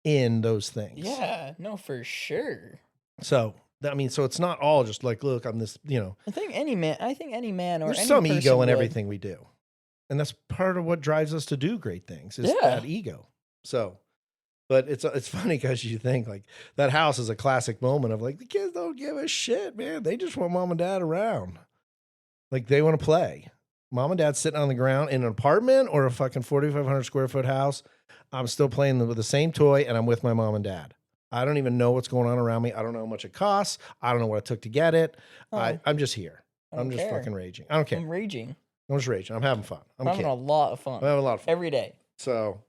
in those things. Yeah, no, for sure. So it's not all just like, look, I'm this, I think any man or there's any some ego in would. everything we do. And that's part of what drives us to do great things is that ego. So, but it's funny because you think like that house is a classic moment of like, the kids don't give a shit, man. They just want mom and dad around. Like they want to play. Mom and dad sitting on the ground in an apartment or a fucking 4,500 square foot house. I'm still playing with the same toy and I'm with my mom and dad. I don't even know what's going on around me. I don't know how much it costs. I don't know what it took to get it. I'm just here. I'm just fucking raging. I don't care. I'm raging. I'm just raging. I'm having fun. I'm having a lot of fun. I'm having a lot of fun. Every day. So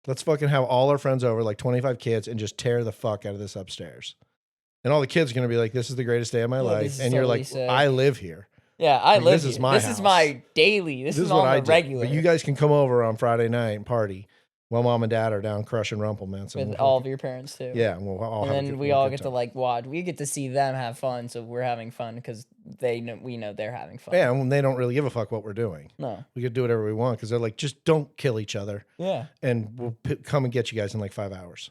let's fucking have all our friends over, like 25 kids, and just tear the fuck out of this upstairs. And all the kids are going to be like, this is the greatest day of my life. And you're like, sick. I live here. Yeah, I live here. This is my daily. This is what on I the regular. But you guys can come over on Friday night and party while mom and dad are down crushing Rumple, man. So with all of your parents too. Yeah, and we'll all and then we all get to like watch. We get to see them have fun, so we're having fun because we know they're having fun. Yeah, and they don't really give a fuck what we're doing. No, we could do whatever we want because they're like, just don't kill each other. Yeah, and we'll come and get you guys in like 5 hours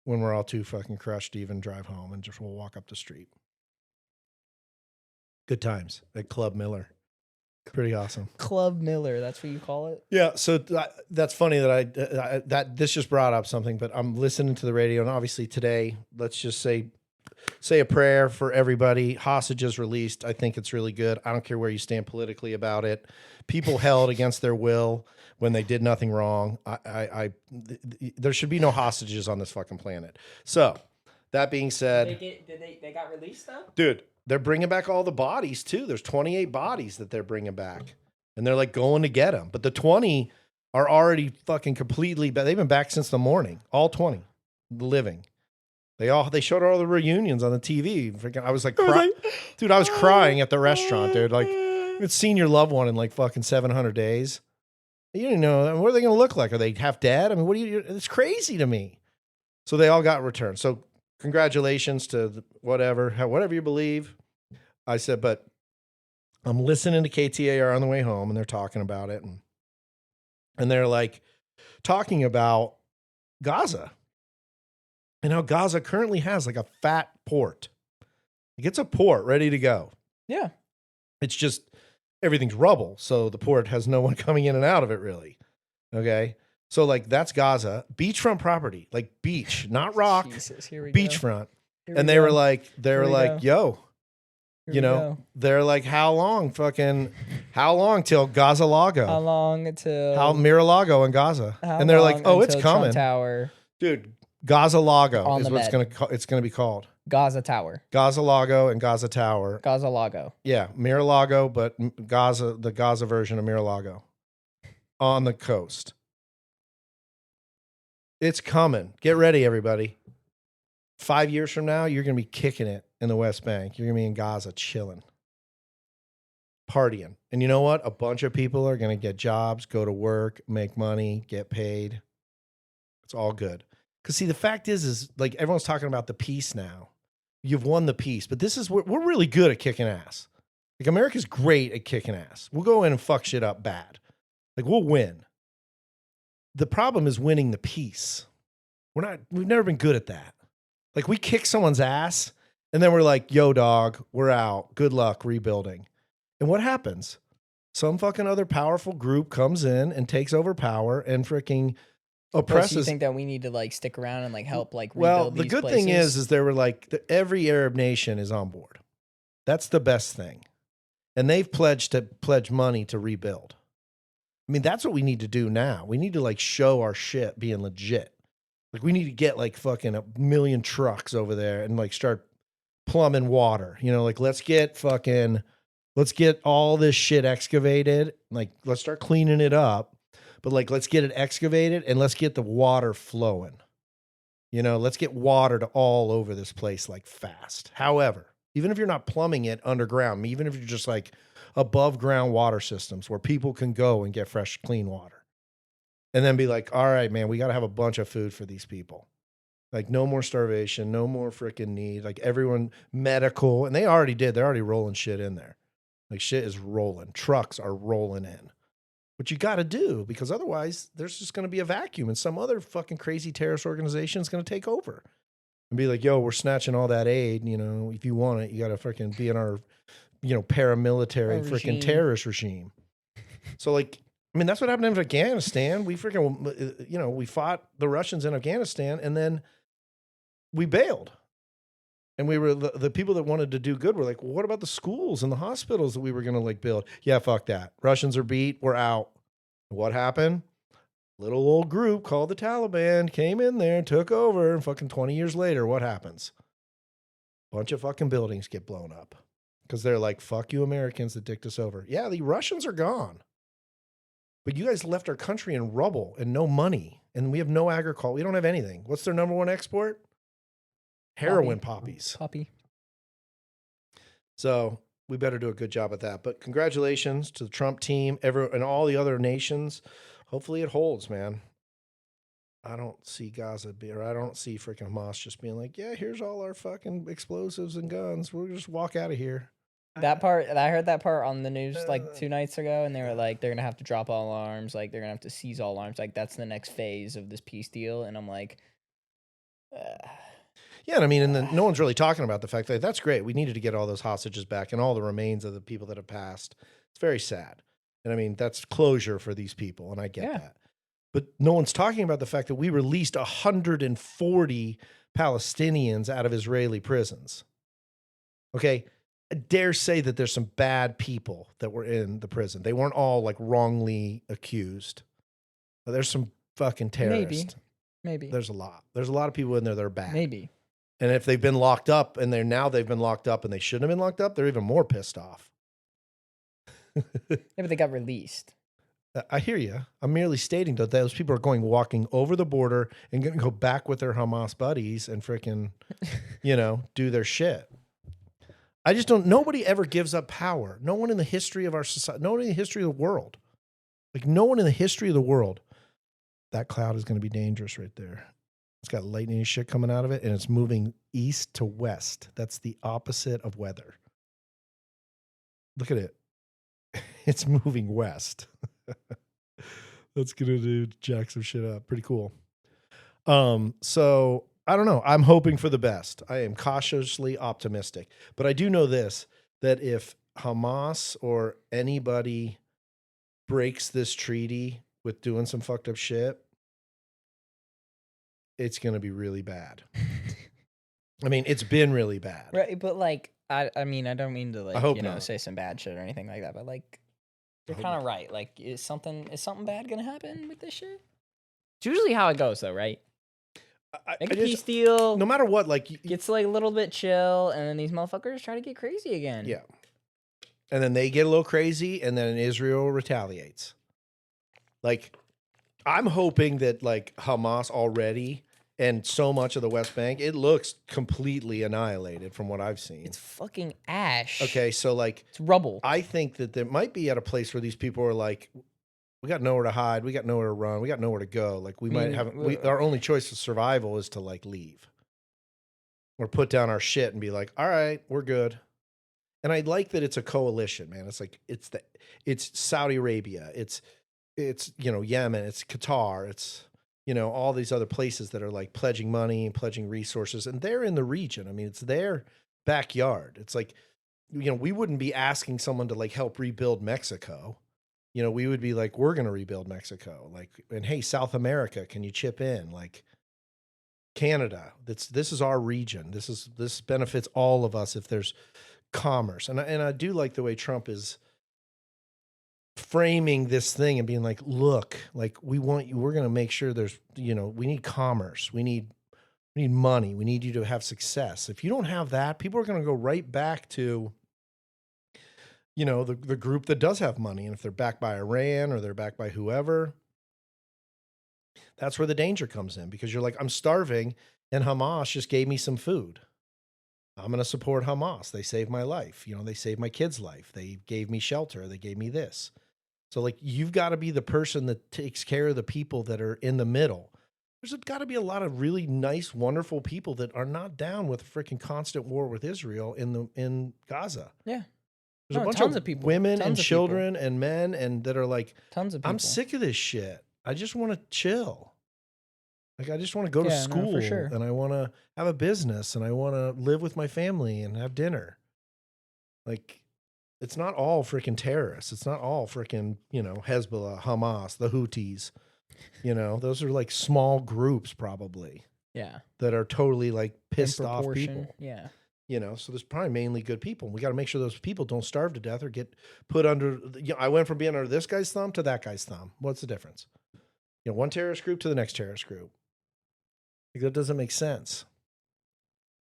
when we're all too fucking crushed to even drive home, and just we'll walk up the street. Good times at Club Miller. Pretty awesome. Club Miller, that's what you call it? Yeah, so that's funny that that this just brought up something, but I'm listening to the radio, and obviously today, let's just say a prayer for everybody. Hostages released. I think it's really good. I don't care where you stand politically about it. People held against their will when they did nothing wrong. There should be no hostages on this fucking planet. So that being said, they got released though? Dude, they're bringing back all the bodies too. There's 28 bodies that they're bringing back. and they're like going to get them. But the 20 are already fucking completely. They've been back since the morning. All 20 living. They showed all the reunions on the TV. Freaking, I was like, dude, I was crying at the restaurant, dude. Like, you had seen your loved one in like fucking 700 days. You didn't know, what are they going to look like? Are they half dead? I mean, it's crazy to me. So they all got returned. So congratulations to whatever you believe. I said, but I'm listening to KTAR on the way home and they're talking about it. And they're like talking about Gaza. And how Gaza currently has like a fat port. Like it's a port ready to go. Yeah. It's just everything's rubble. So the port has no one coming in and out of it really. Okay. So like that's Gaza. Beachfront property, like beach, not rock. Jesus, here we beachfront. Here And we they go. were like, Here we go. yo, Here you we know, go. they're like, how long till Gaza Lago? How long until Mira Lago in Gaza? how And they're like, long oh, it's until Trump coming. Tower, Dude, Gaza Lago On is the what med. it's gonna be called. Gaza Tower, Gaza Lago and Gaza Tower. Gaza Lago. Yeah, Mira Lago, but the Gaza version of Mira Lago on the coast. It's coming. Get ready, everybody. 5 years from now, you're going to be kicking it in the West Bank. You're going to be in Gaza chilling, partying. And you know what? A bunch of people are going to get jobs, go to work, make money, get paid. It's all good. Because see, the fact is like everyone's talking about the peace now. You've won the peace, but we're really good at kicking ass. Like America's great at kicking ass. We'll go in and fuck shit up bad. Like we'll win. The problem is winning the peace. We've never been good at that. Like we kick someone's ass and then we're like, yo dog, we're out. Good luck rebuilding. And what happens? Some fucking other powerful group comes in and takes over power and freaking oppresses. So you think that we need to like stick around and like help like rebuild Well, the these good places? thing is there were like every Arab nation is on board. That's the best thing. And they've pledged money to rebuild. I mean, that's what we need to do now. We need to like show our shit being legit. Like we need to get like fucking 1 million trucks over there and like start plumbing water. You know, like let's get all this shit excavated. Like let's start cleaning it up. But like let's get it excavated and let's get the water flowing. You know, let's get water to all over this place like fast. However, even if you're not plumbing it underground, even if you're just like above ground water systems where people can go and get fresh, clean water and then be like, all right, man, we got to have a bunch of food for these people. Like no more starvation, no more freaking need, like everyone medical. And they already did. They're already rolling shit in there. Like shit is rolling. Trucks are rolling in. What you got to do, because otherwise there's just going to be a vacuum and some other fucking crazy terrorist organization is going to take over and be like, yo, we're snatching all that aid. You know, if you want it, you got to freaking be in our, you know, paramilitary freaking terrorist regime. So like, I mean, that's what happened in Afghanistan. We freaking, you know, we fought the Russians in Afghanistan and then we bailed. And we were the people that wanted to do good were like, well, what about the schools and the hospitals that we were going to like build? Yeah, fuck that. Russians are beat. We're out. What happened? Little old group called the Taliban came in there, took over, and fucking 20 years later, what happens? Bunch of fucking buildings get blown up because they're like, fuck you Americans that dicked us over. Yeah, the Russians are gone. But you guys left our country in rubble and no money. And we have no agriculture. We don't have anything. What's their number one export? Heroin poppies. Poppy. So we better do a good job at that. But congratulations to the Trump team, and all the other nations. Hopefully it holds, man. I don't see Gaza I don't see freaking Hamas just being like, yeah, here's all our fucking explosives and guns. We'll just walk out of here. That part, I heard that part on the news like 2 nights ago, and they were like, they're gonna have to drop all arms, like they're gonna have to seize all arms, like that's the next phase of this peace deal. And I'm like, yeah, and I mean, and then no one's really talking about the fact that that's great. We needed to get all those hostages back and all the remains of the people that have passed. It's very sad. And I mean, that's closure for these people, and I get that. But no one's talking about the fact that we released 140 Palestinians out of Israeli prisons. Okay, I dare say that there's some bad people that were in the prison. They weren't all like wrongly accused. But there's some fucking terrorists. Maybe. There's a lot. There's a lot of people in there that are bad. Maybe. And if they've been locked up and they've been locked up and they shouldn't have been locked up, they're even more pissed off. Yeah, but they got released. I hear you. I'm merely stating that those people are walking over the border and going to go back with their Hamas buddies and freaking, do their shit. I just don't. Nobody ever gives up power. No one in the history of our society. No one in the history of the world. Like no one in the history of the world. That cloud is going to be dangerous right there. It's got lightning and shit coming out of it, and it's moving east to west. That's the opposite of weather. Look at it. It's moving west. That's gonna jack some shit up. Pretty cool. So I don't know. I'm hoping for the best. I am cautiously optimistic. But I do know this, that if Hamas or anybody breaks this treaty with doing some fucked up shit, it's gonna be really bad. I mean, it's been really bad. Right, but like I mean, I don't mean to I like, hope not. say some bad shit or anything like that, but like you're hope kind of not. right. Like is something bad going to happen with this shit? It's usually how it goes though, right? Make a peace deal. No matter what, like gets like a little bit chill, and then these motherfuckers try to get crazy again. Yeah. And then they get a little crazy, and then Israel retaliates. Like, I'm hoping that like Hamas already and so much of the West Bank, it looks completely annihilated from what I've seen. It's fucking ash. Okay, so like it's rubble. I think that there might be at a place where these people are like, we got nowhere to hide, we got nowhere to run, we got nowhere to go. Like might have our only choice of survival is to like leave. Or put down our shit and be like, all right, we're good. And I like that it's a coalition, man. It's like it's Saudi Arabia, it's Yemen, it's Qatar, it's all these other places that are like pledging money and pledging resources, and they're in the region. I mean, it's their backyard. It's like we wouldn't be asking someone to like help rebuild Mexico. We would be like, we're going to rebuild Mexico. Like, and hey, South America, can you chip in? Like Canada, this is our region. This benefits all of us if there's commerce. And I do like the way Trump is framing this thing and being like, look, like we're going to make sure there's, we need commerce. We need money. We need you to have success. If you don't have that, people are going to go right back to, the group that does have money. And if they're backed by Iran or they're backed by whoever, that's where the danger comes in, because you're like, I'm starving and Hamas just gave me some food. I'm going to support Hamas. They saved my life. They saved my kid's life. They gave me shelter. They gave me this. So like, you've got to be the person that takes care of the people that are in the middle. There's got to be a lot of really nice, wonderful people that are not down with a freaking constant war with Israel in Gaza. Yeah. There's a bunch of people, women and children and men, and that are like, tons of people. I'm sick of this shit. I just want to chill. Like, I just want to go to school, for sure. And I want to have a business, and I want to live with my family and have dinner. Like, it's not all freaking terrorists. It's not all freaking, Hezbollah, Hamas, the Houthis. Those are like small groups probably. Yeah. That are totally like pissed off people. Yeah. So there's probably mainly good people. We got to make sure those people don't starve to death or get put under. I went from being under this guy's thumb to that guy's thumb. What's the difference? One terrorist group to the next terrorist group. Like, that doesn't make sense.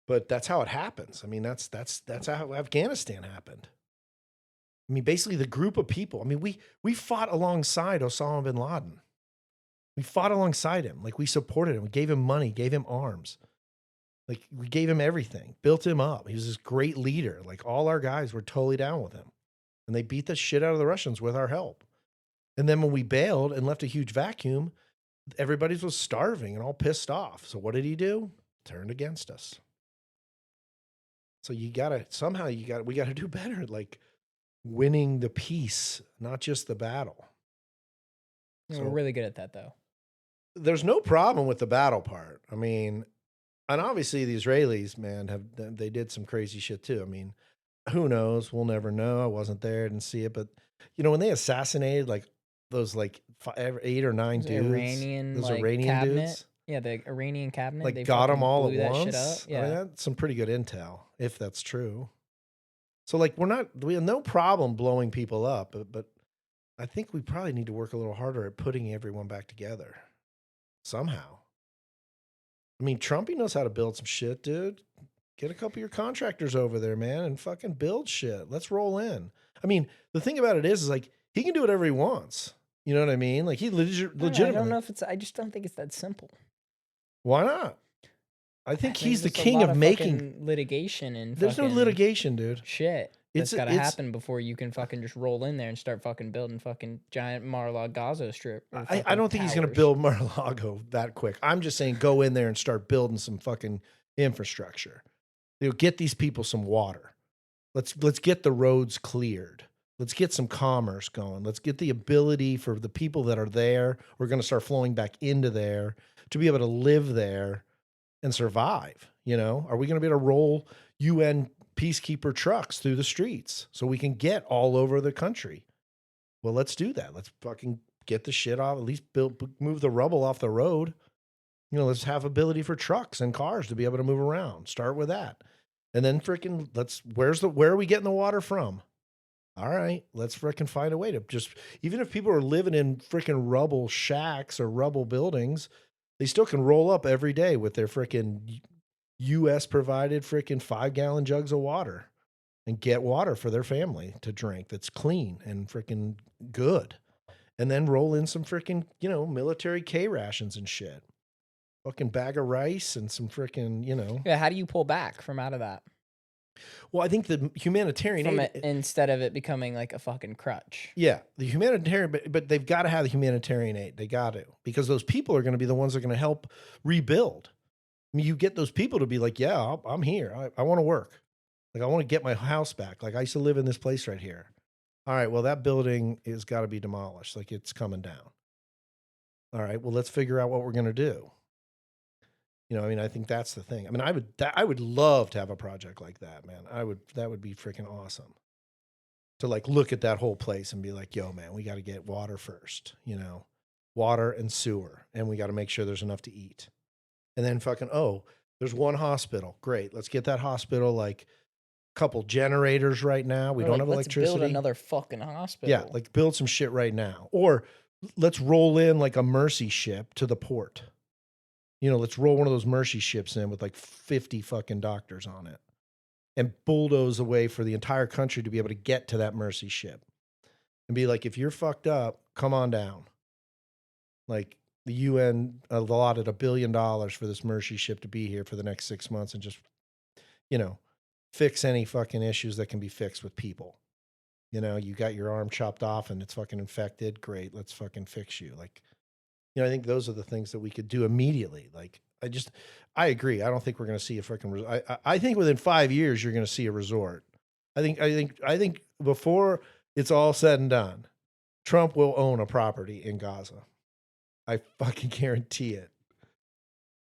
But that's how it happens. I mean, that's how Afghanistan happened. I mean, basically the group of people. I mean, we fought alongside Osama bin Laden. We fought alongside him. Like, we supported him. We gave him money, gave him arms. Like, we gave him everything, built him up. He was this great leader. Like, all our guys were totally down with him. And they beat the shit out of the Russians with our help. And then when we bailed and left a huge vacuum, everybody was starving and all pissed off. So what did he do? Turned against us. So we got to do better at like winning the peace, not just the battle. So, we're really good at that though. There's no problem with the battle part. I mean, and obviously the Israelis, man, they did some crazy shit too. I mean, who knows? We'll never know. I wasn't there, didn't see it. But, when they assassinated like those like 8 or 9 dudes, those Iranian cabinet. Dudes. Yeah, the Iranian cabinet. Like, they got them all at once. Shit up. Yeah. I mean, that's some pretty good intel, if that's true. So like, we have no problem blowing people up, but I think we probably need to work a little harder at putting everyone back together somehow. I mean, Trumpy knows how to build some shit, dude. Get a couple of your contractors over there, man, and fucking build shit. Let's roll in. I mean, the thing about it is like he can do whatever he wants. You know what I mean? Like he I don't know, legitimately. I don't know if it's. I just don't think it's that simple. Why not? I think he's the there's a king lot of making. fucking litigation and There's no fucking litigation, dude. shit It's that's gotta it's. happen before you can fucking just roll in there and start fucking building fucking giant Mar-a-Lago Gaza strip. Or I fucking don't think he's gonna towers. build Mar-a-Lago that quick. I'm just saying, go in there and start building some fucking infrastructure. You know, get these people some water. Let's get the roads cleared. Let's get some commerce going. Let's get the ability for the people that are there, we're going to start flowing back into there, to be able to live there and survive. You know, are we going to be able to roll UN peacekeeper trucks through the streets so we can get all over the country? Well, let's do that. Let's fucking get the shit off, at least move the rubble off the road. You know, let's have ability for trucks and cars to be able to move around. Start with that. And then freaking where are we getting the water from? All right, let's freaking find a way to just, even if people are living in freaking rubble shacks or rubble buildings, they still can roll up every day with their freaking US provided freaking 5-gallon jugs of water and get water for their family to drink that's clean and freaking good. And then roll in some freaking, you know, military K rations and shit. Fucking bag of rice and some freaking, you know. Yeah, how do you pull back from out of that? Well, I think the humanitarian From aid, it instead of it becoming like a fucking crutch. yeah, the humanitarian, but they've got to have the humanitarian aid. They got to, because those people are going to be the ones that are going to help rebuild. I mean, you get those people to be like, yeah, I'm here. I want to work. Like, I want to get my house back. Like, I used to live in this place right here. All right, well, that building has got to be demolished. Like, it's coming down. All right, well, let's figure out what we're going to do. You know, I mean, I think that's the thing. I mean, I would love to have a project like that, man. That would be freaking awesome. To like look at that whole place and be like, yo, man, we got to get water first, you know, water and sewer, and we got to make sure there's enough to eat. And then fucking, oh, there's one hospital. Great. Let's get that hospital, like a couple generators right now. We don't have Let's electricity. build another fucking hospital. Yeah, like build some shit right now. Or let's roll in like a mercy ship to the port. You know, let's roll one of those mercy ships in with like 50 fucking doctors on it and bulldoze a way for the entire country to be able to get to that mercy ship and be like, if you're fucked up, come on down. Like the UN allotted $1 billion for this mercy ship to be here for the next 6 months and just, you know, fix any fucking issues that can be fixed with people. You know, you got your arm chopped off and it's fucking infected. Great. Let's fucking fix you. Like, you know, I think those are the things that we could do immediately. Like, I agree. I don't think we're going to see a freaking. I think within 5 years you're going to see a resort. I think before it's all said and done, Trump will own a property in Gaza. I fucking guarantee it.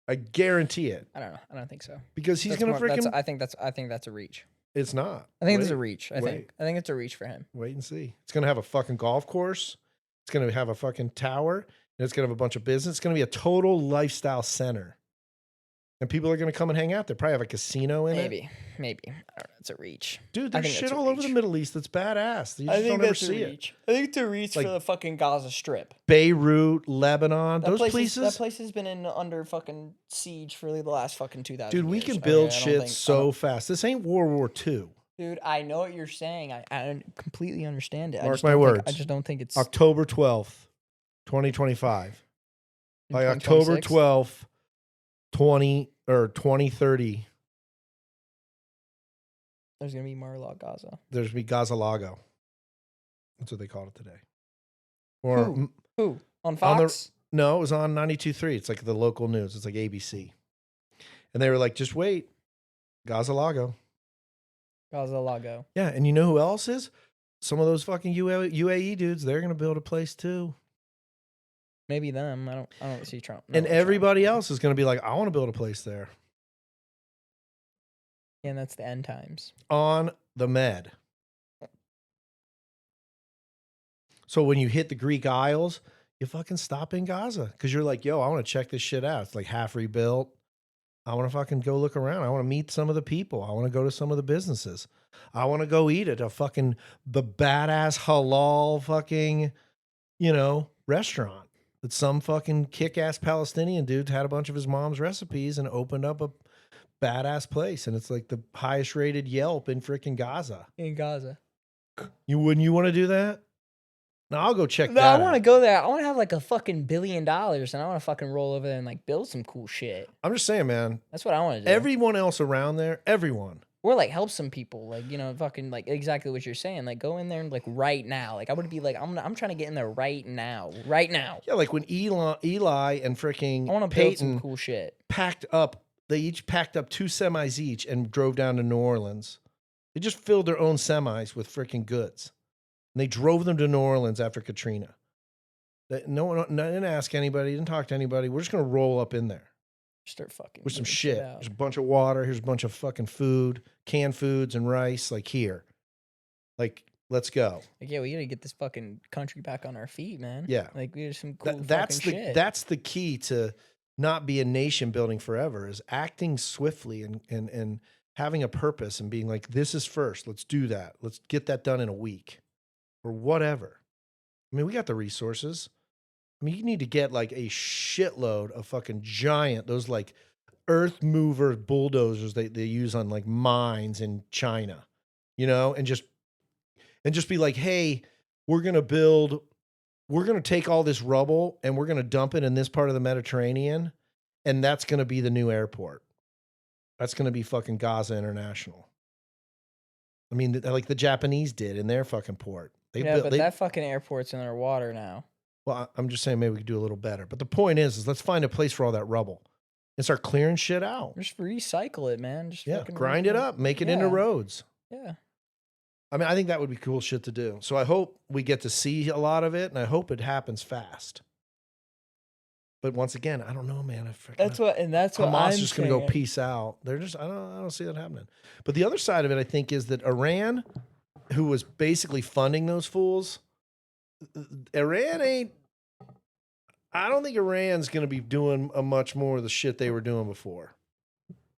I guarantee it. I don't know. I don't think so. Because he's going to freaking. I think that's a reach. It's not. I think it's a reach. I think it's a reach for him. Wait and see. It's going to have a fucking golf course. It's going to have a fucking tower. And it's going to have a bunch of business. It's going to be a total lifestyle center. And people are going to come and hang out there. Probably have a casino in it. Maybe. I don't know. It's a reach. Dude, there's shit all over the Middle East that's badass. You just don't ever see it. I think it's a reach for the fucking Gaza Strip. Beirut, Lebanon, those places. That place has been under fucking siege for the last fucking 2,000 years. Dude, we can build shit so fast. This ain't World War II. Dude, I know what you're saying. I completely understand it. Mark my words. I just don't think it's October 12th, 2025. By October 12th, 2030. There's gonna be Mar-a-Lago Gaza. There's gonna be Gaza Lago. That's what they called it today. Or who? On Fox? No, it was on 92.3. It's like the local news. It's like ABC. And they were like, just wait. Gaza Lago. Gaza Lago. Yeah, and you know who else is? Some of those fucking UAE dudes, they're gonna build a place too. Maybe them. I don't see Trump. And everybody else is gonna be like, I want to build a place there. And that's the end times. On the med. So when you hit the Greek Isles, you fucking stop in Gaza. Because you're like, yo, I want to check this shit out. It's like half rebuilt. I want to fucking go look around. I want to meet some of the people. I want to go to some of the businesses. I want to go eat at the badass halal fucking, you know, restaurant that some fucking kick-ass Palestinian dude had a bunch of his mom's recipes and opened up a badass place. And it's like the highest rated Yelp in freaking Gaza. In Gaza. You wouldn't you want to do that? No, I'll go check No, that I want to out. go there. I want to have like a fucking $1 billion, and I want to fucking roll over there and like build some cool shit. I'm just saying, man. That's what I want to do. Everyone else around there, everyone. Or like help some people, like, you know, fucking like exactly what you're saying. Like go in there and like right now. Like I would be like, I'm trying to get in there right now. Right now. Yeah, like when Eli and I freaking want to build some Peyton cool shit. packed up, they each packed up 2 semis each and drove down to New Orleans. They just filled their own semis with freaking goods. And they drove them to New Orleans after Katrina. No one didn't ask anybody, didn't talk to anybody. We're just gonna roll up in there Start fucking with some giving shit. out. There's a bunch of water. Here's a bunch of fucking food, canned foods and rice. Like here, like let's go. Like, yeah, we gotta get this fucking country back on our feet, man. Yeah. Like we have some cool That's fucking the shit. that's the key to not be a nation building forever is acting swiftly and having a purpose and being like, this is first. Let's do that. Let's get that done in a week or whatever. I mean, we got the resources. I mean, you need to get like a shitload of fucking giant, those like earth mover bulldozers they use on like mines in China, you know, and just be like, hey, we're going to take all this rubble and we're going to dump it in this part of the Mediterranean. And that's going to be the new airport. That's going to be fucking Gaza International. I mean, like the Japanese did in their fucking port. But that fucking airport's in their water now. Well, I'm just saying maybe we could do a little better. But the point is let's find a place for all that rubble and start clearing shit out. Just recycle it, man. Just Yeah, fucking grind it up, make it into Yeah. roads. Yeah. I mean, I think that would be cool shit to do. So I hope we get to see a lot of it, and I hope it happens fast. But once again, I don't know, man. That's what Hamas I'm is just going to go saying. peace out. They're just I don't see that happening. But the other side of it, I think, is that Iran, who was basically funding those fools, Iran ain't. I don't think Iran's going to be doing a much more of the shit they were doing before.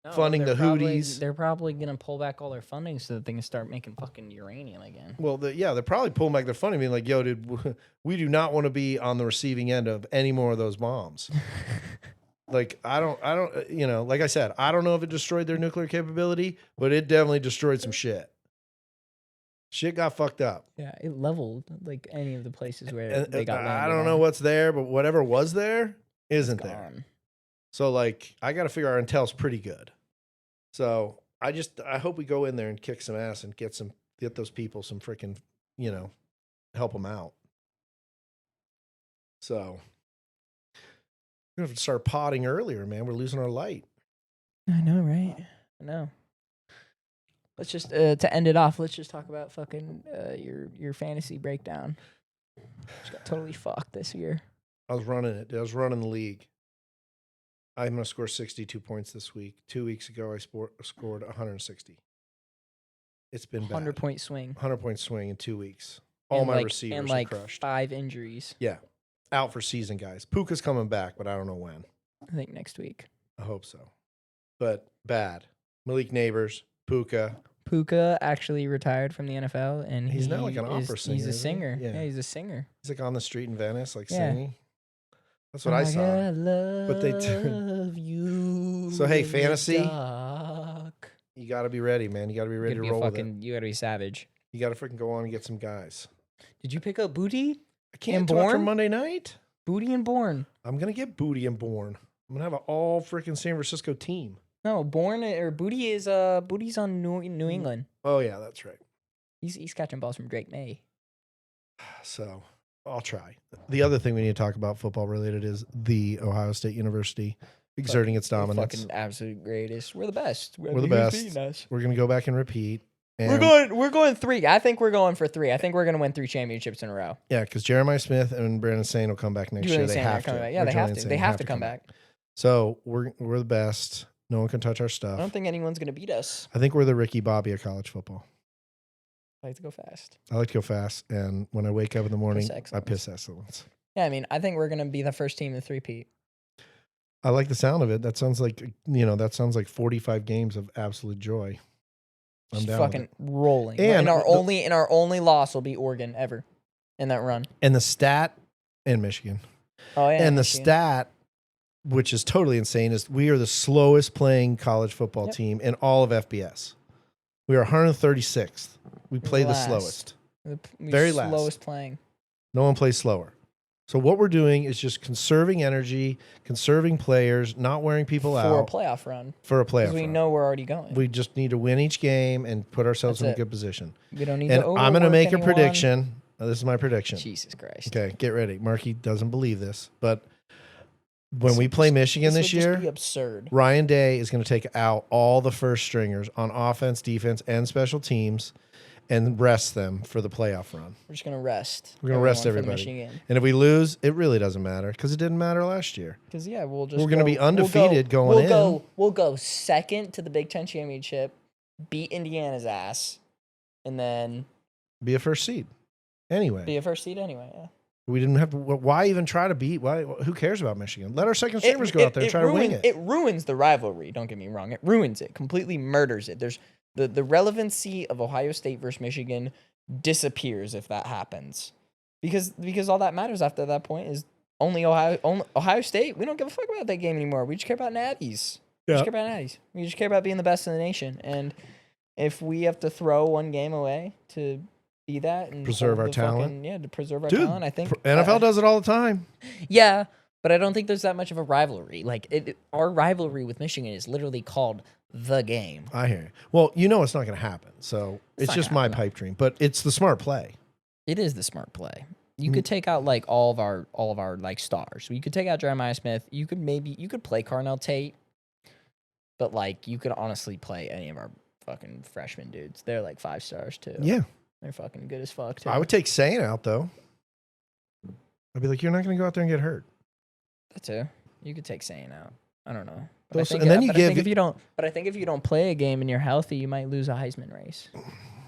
No, Funding they're the probably- Houthis. They're probably gonna pull back all their funding so that they can start making fucking uranium again. Well, they're probably pulling back their funding, being like, "Yo, dude, we do not want to be on the receiving end of any more of those bombs." Like, I don't, you know, like I said, I don't know if it destroyed their nuclear capability, but it definitely destroyed some shit. Shit got fucked up. Yeah, it leveled like any of the places where And, they got. I landed don't know on. what's there, but whatever was there It's isn't there. gone. So, like, I got to figure our intel's pretty good. So I hope we go in there and kick some ass and get those people some freaking, you know, help them out. So we're gonna have to start potting earlier, man. We're losing our light. I know, right? I know. Let's just to end it off. Let's just talk about fucking your fantasy breakdown. Just got totally fucked this year. I was running it. I was running the league. I'm gonna score 62 points this week. 2 weeks ago, I scored 160. It's been bad. 100-point swing. 100-point swing in 2 weeks. All And my like, receivers and are like crushed. 5 injuries. Yeah, out for season, guys. Puka's coming back, but I don't know when. I think next week. I hope so. But bad. Malik Neighbors, Puka. Puka actually retired from the NFL, and He's now like an opera He's singer, a isn't he? singer. Yeah. Yeah, he's a singer. He's like on the street in Venice, like Yeah. singing. That's what I saw. But they love you. So, hey, in the fantasy, dark. You got to be ready, man. You got to be ready to roll with it. You gotta be savage. You got to freaking go on and get some guys. Did you pick up Booty? I can't And talk for Bourne? Monday night. Booty and Bourne. I'm going to get Booty and Bourne. I'm going to have an all freaking San Francisco team. No, Bourne or Booty is Booty's on New England. Oh, yeah, that's right. He's catching balls from Drake May. So I'll try. The other thing we need to talk about football related is the Ohio State University exerting its We're dominance. fucking absolute greatest. We're the best. We're the best. We're going to go back and repeat. And We're going 3. I think we're going for 3. I think we're going to win 3 championships in a row. Yeah, because Jeremiah Smith and Brandon Sane will come back next year. Julian They Sanders have to. coming back. Yeah, Or they have Julian to. Sane They have to come back. So we're the best. No one can touch our I stuff. don't think anyone's going to beat us. I think we're the Ricky Bobby of college football. I like to go fast. I like to go fast, and when I wake up in the morning, I excellence. piss excellence. Yeah, I mean, I think we're going to be the first team to 3-peat. I like the sound of it. That sounds like 45 games of absolute joy. I'm Just down with fucking it. rolling. And And our only loss will be Oregon ever in that run. And the stat in Michigan. Oh yeah. And the Michigan. stat, which is totally insane, is we are the slowest playing college football Yep. team in all of FBS. We are 136th. We play the Last. slowest. Very last. Slowest playing. No one plays slower. So what we're doing is just conserving energy, conserving players, not wearing people For out. a playoff run. For a playoff Because we run. know we're already going. We just need to win each game and put ourselves in a good position. We don't need and to I'm going to make anyone. a prediction. This is my prediction. Jesus Christ. Okay, get ready. Marky doesn't believe this, but when we play Michigan this year, just be absurd. Ryan Day is going to take out all the first stringers on offense, defense, and special teams and rest them for the playoff run. We're just going to rest. We're going to rest everybody. And if we lose, it really doesn't matter because it didn't matter last year. Because, yeah, we're going to be undefeated going in. We'll go second to the Big Ten championship, beat Indiana's ass, and then be a first seed. Anyway. Be a first seed anyway, yeah. We didn't have to. Why even try to beat? Why? Who cares about Michigan? Let our second stringers go out there and try to wing it. It ruins the rivalry. Don't get me wrong. It ruins it. Completely murders it. There's the relevancy of Ohio State versus Michigan disappears if that happens, because all that matters after that point is only Ohio State. We don't give a fuck about that game anymore. We just care about natties. We just care about natties. We just care about being the best in the nation. And if we have to throw one game away to be that and preserve our talent. To preserve our talent. I think NFL does it all the time. Yeah, but I don't think there's that much of a rivalry. Like our rivalry with Michigan is literally called the game. I hear you. Well, you know it's not going to happen. So it's just my pipe dream, but it's the smart play. It is the smart play. You could take out like all of our like stars. You could take out Jeremiah Smith. You could play Carnell Tate, but like you could honestly play any of our fucking freshman dudes. They're like 5 stars too. Yeah. They're fucking good as fuck, too. I would take Sane out, though. I'd be like, you're not going to go out there and get hurt. That too. You could take Sane out. I don't know. I think if you don't play a game and you're healthy, you might lose a Heisman race.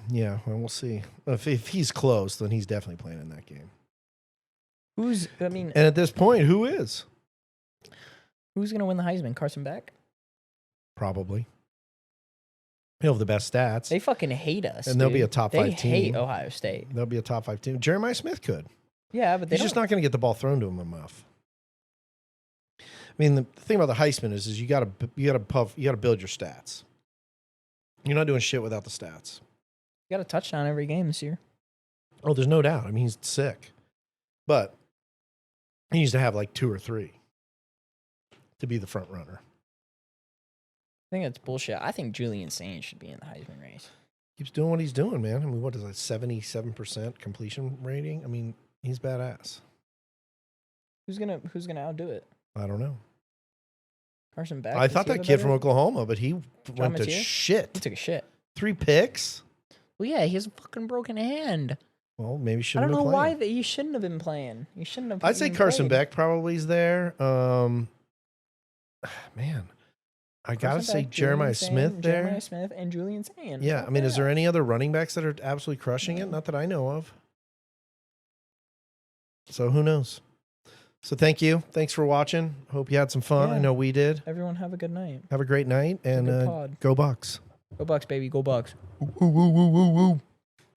Yeah, well, we'll see. If he's close, then he's definitely playing in that game. And at this point, who is? Who's going to win the Heisman? Carson Beck? Probably. He'll have the best stats. They fucking hate us. And they'll be a top 5 team. They hate Ohio State. They'll be a top 5 team. Jeremiah Smith could. Yeah, but he's just not going to get the ball thrown to him enough. I mean, the thing about the Heisman is you got to build your stats. You're not doing shit without the stats. You got a touchdown every game this year. Oh, there's no doubt. I mean, he's sick, but he needs to have like 2 or 3 to be the front runner. I think that's bullshit. I think Julian Sain should be in the Heisman race. Keeps doing what he's doing, man. I mean, what is that, 77% completion rating? I mean, he's badass. Who's gonna outdo it? I don't know. Carson Beck. I thought that kid from Oklahoma, but he went to shit. He took a shit. 3 picks? Well, yeah, he has a fucking broken hand. Well, maybe shouldn't have been playing. I don't know why he shouldn't have been playing. He shouldn't have. I'd say Carson Beck probably is there. Man. I got to say Jeremiah Smith there. Jeremiah Smith and Julian Sain. Yeah, I mean, is there any other running backs that are absolutely crushing it? Not that I know of. So who knows? So thank you. Thanks for watching. Hope you had some fun. Yeah. I know we did. Everyone have a good night. Have a great night and go Bucks. Go Bucks, baby. Go Bucks. Woo, woo, woo, woo, woo.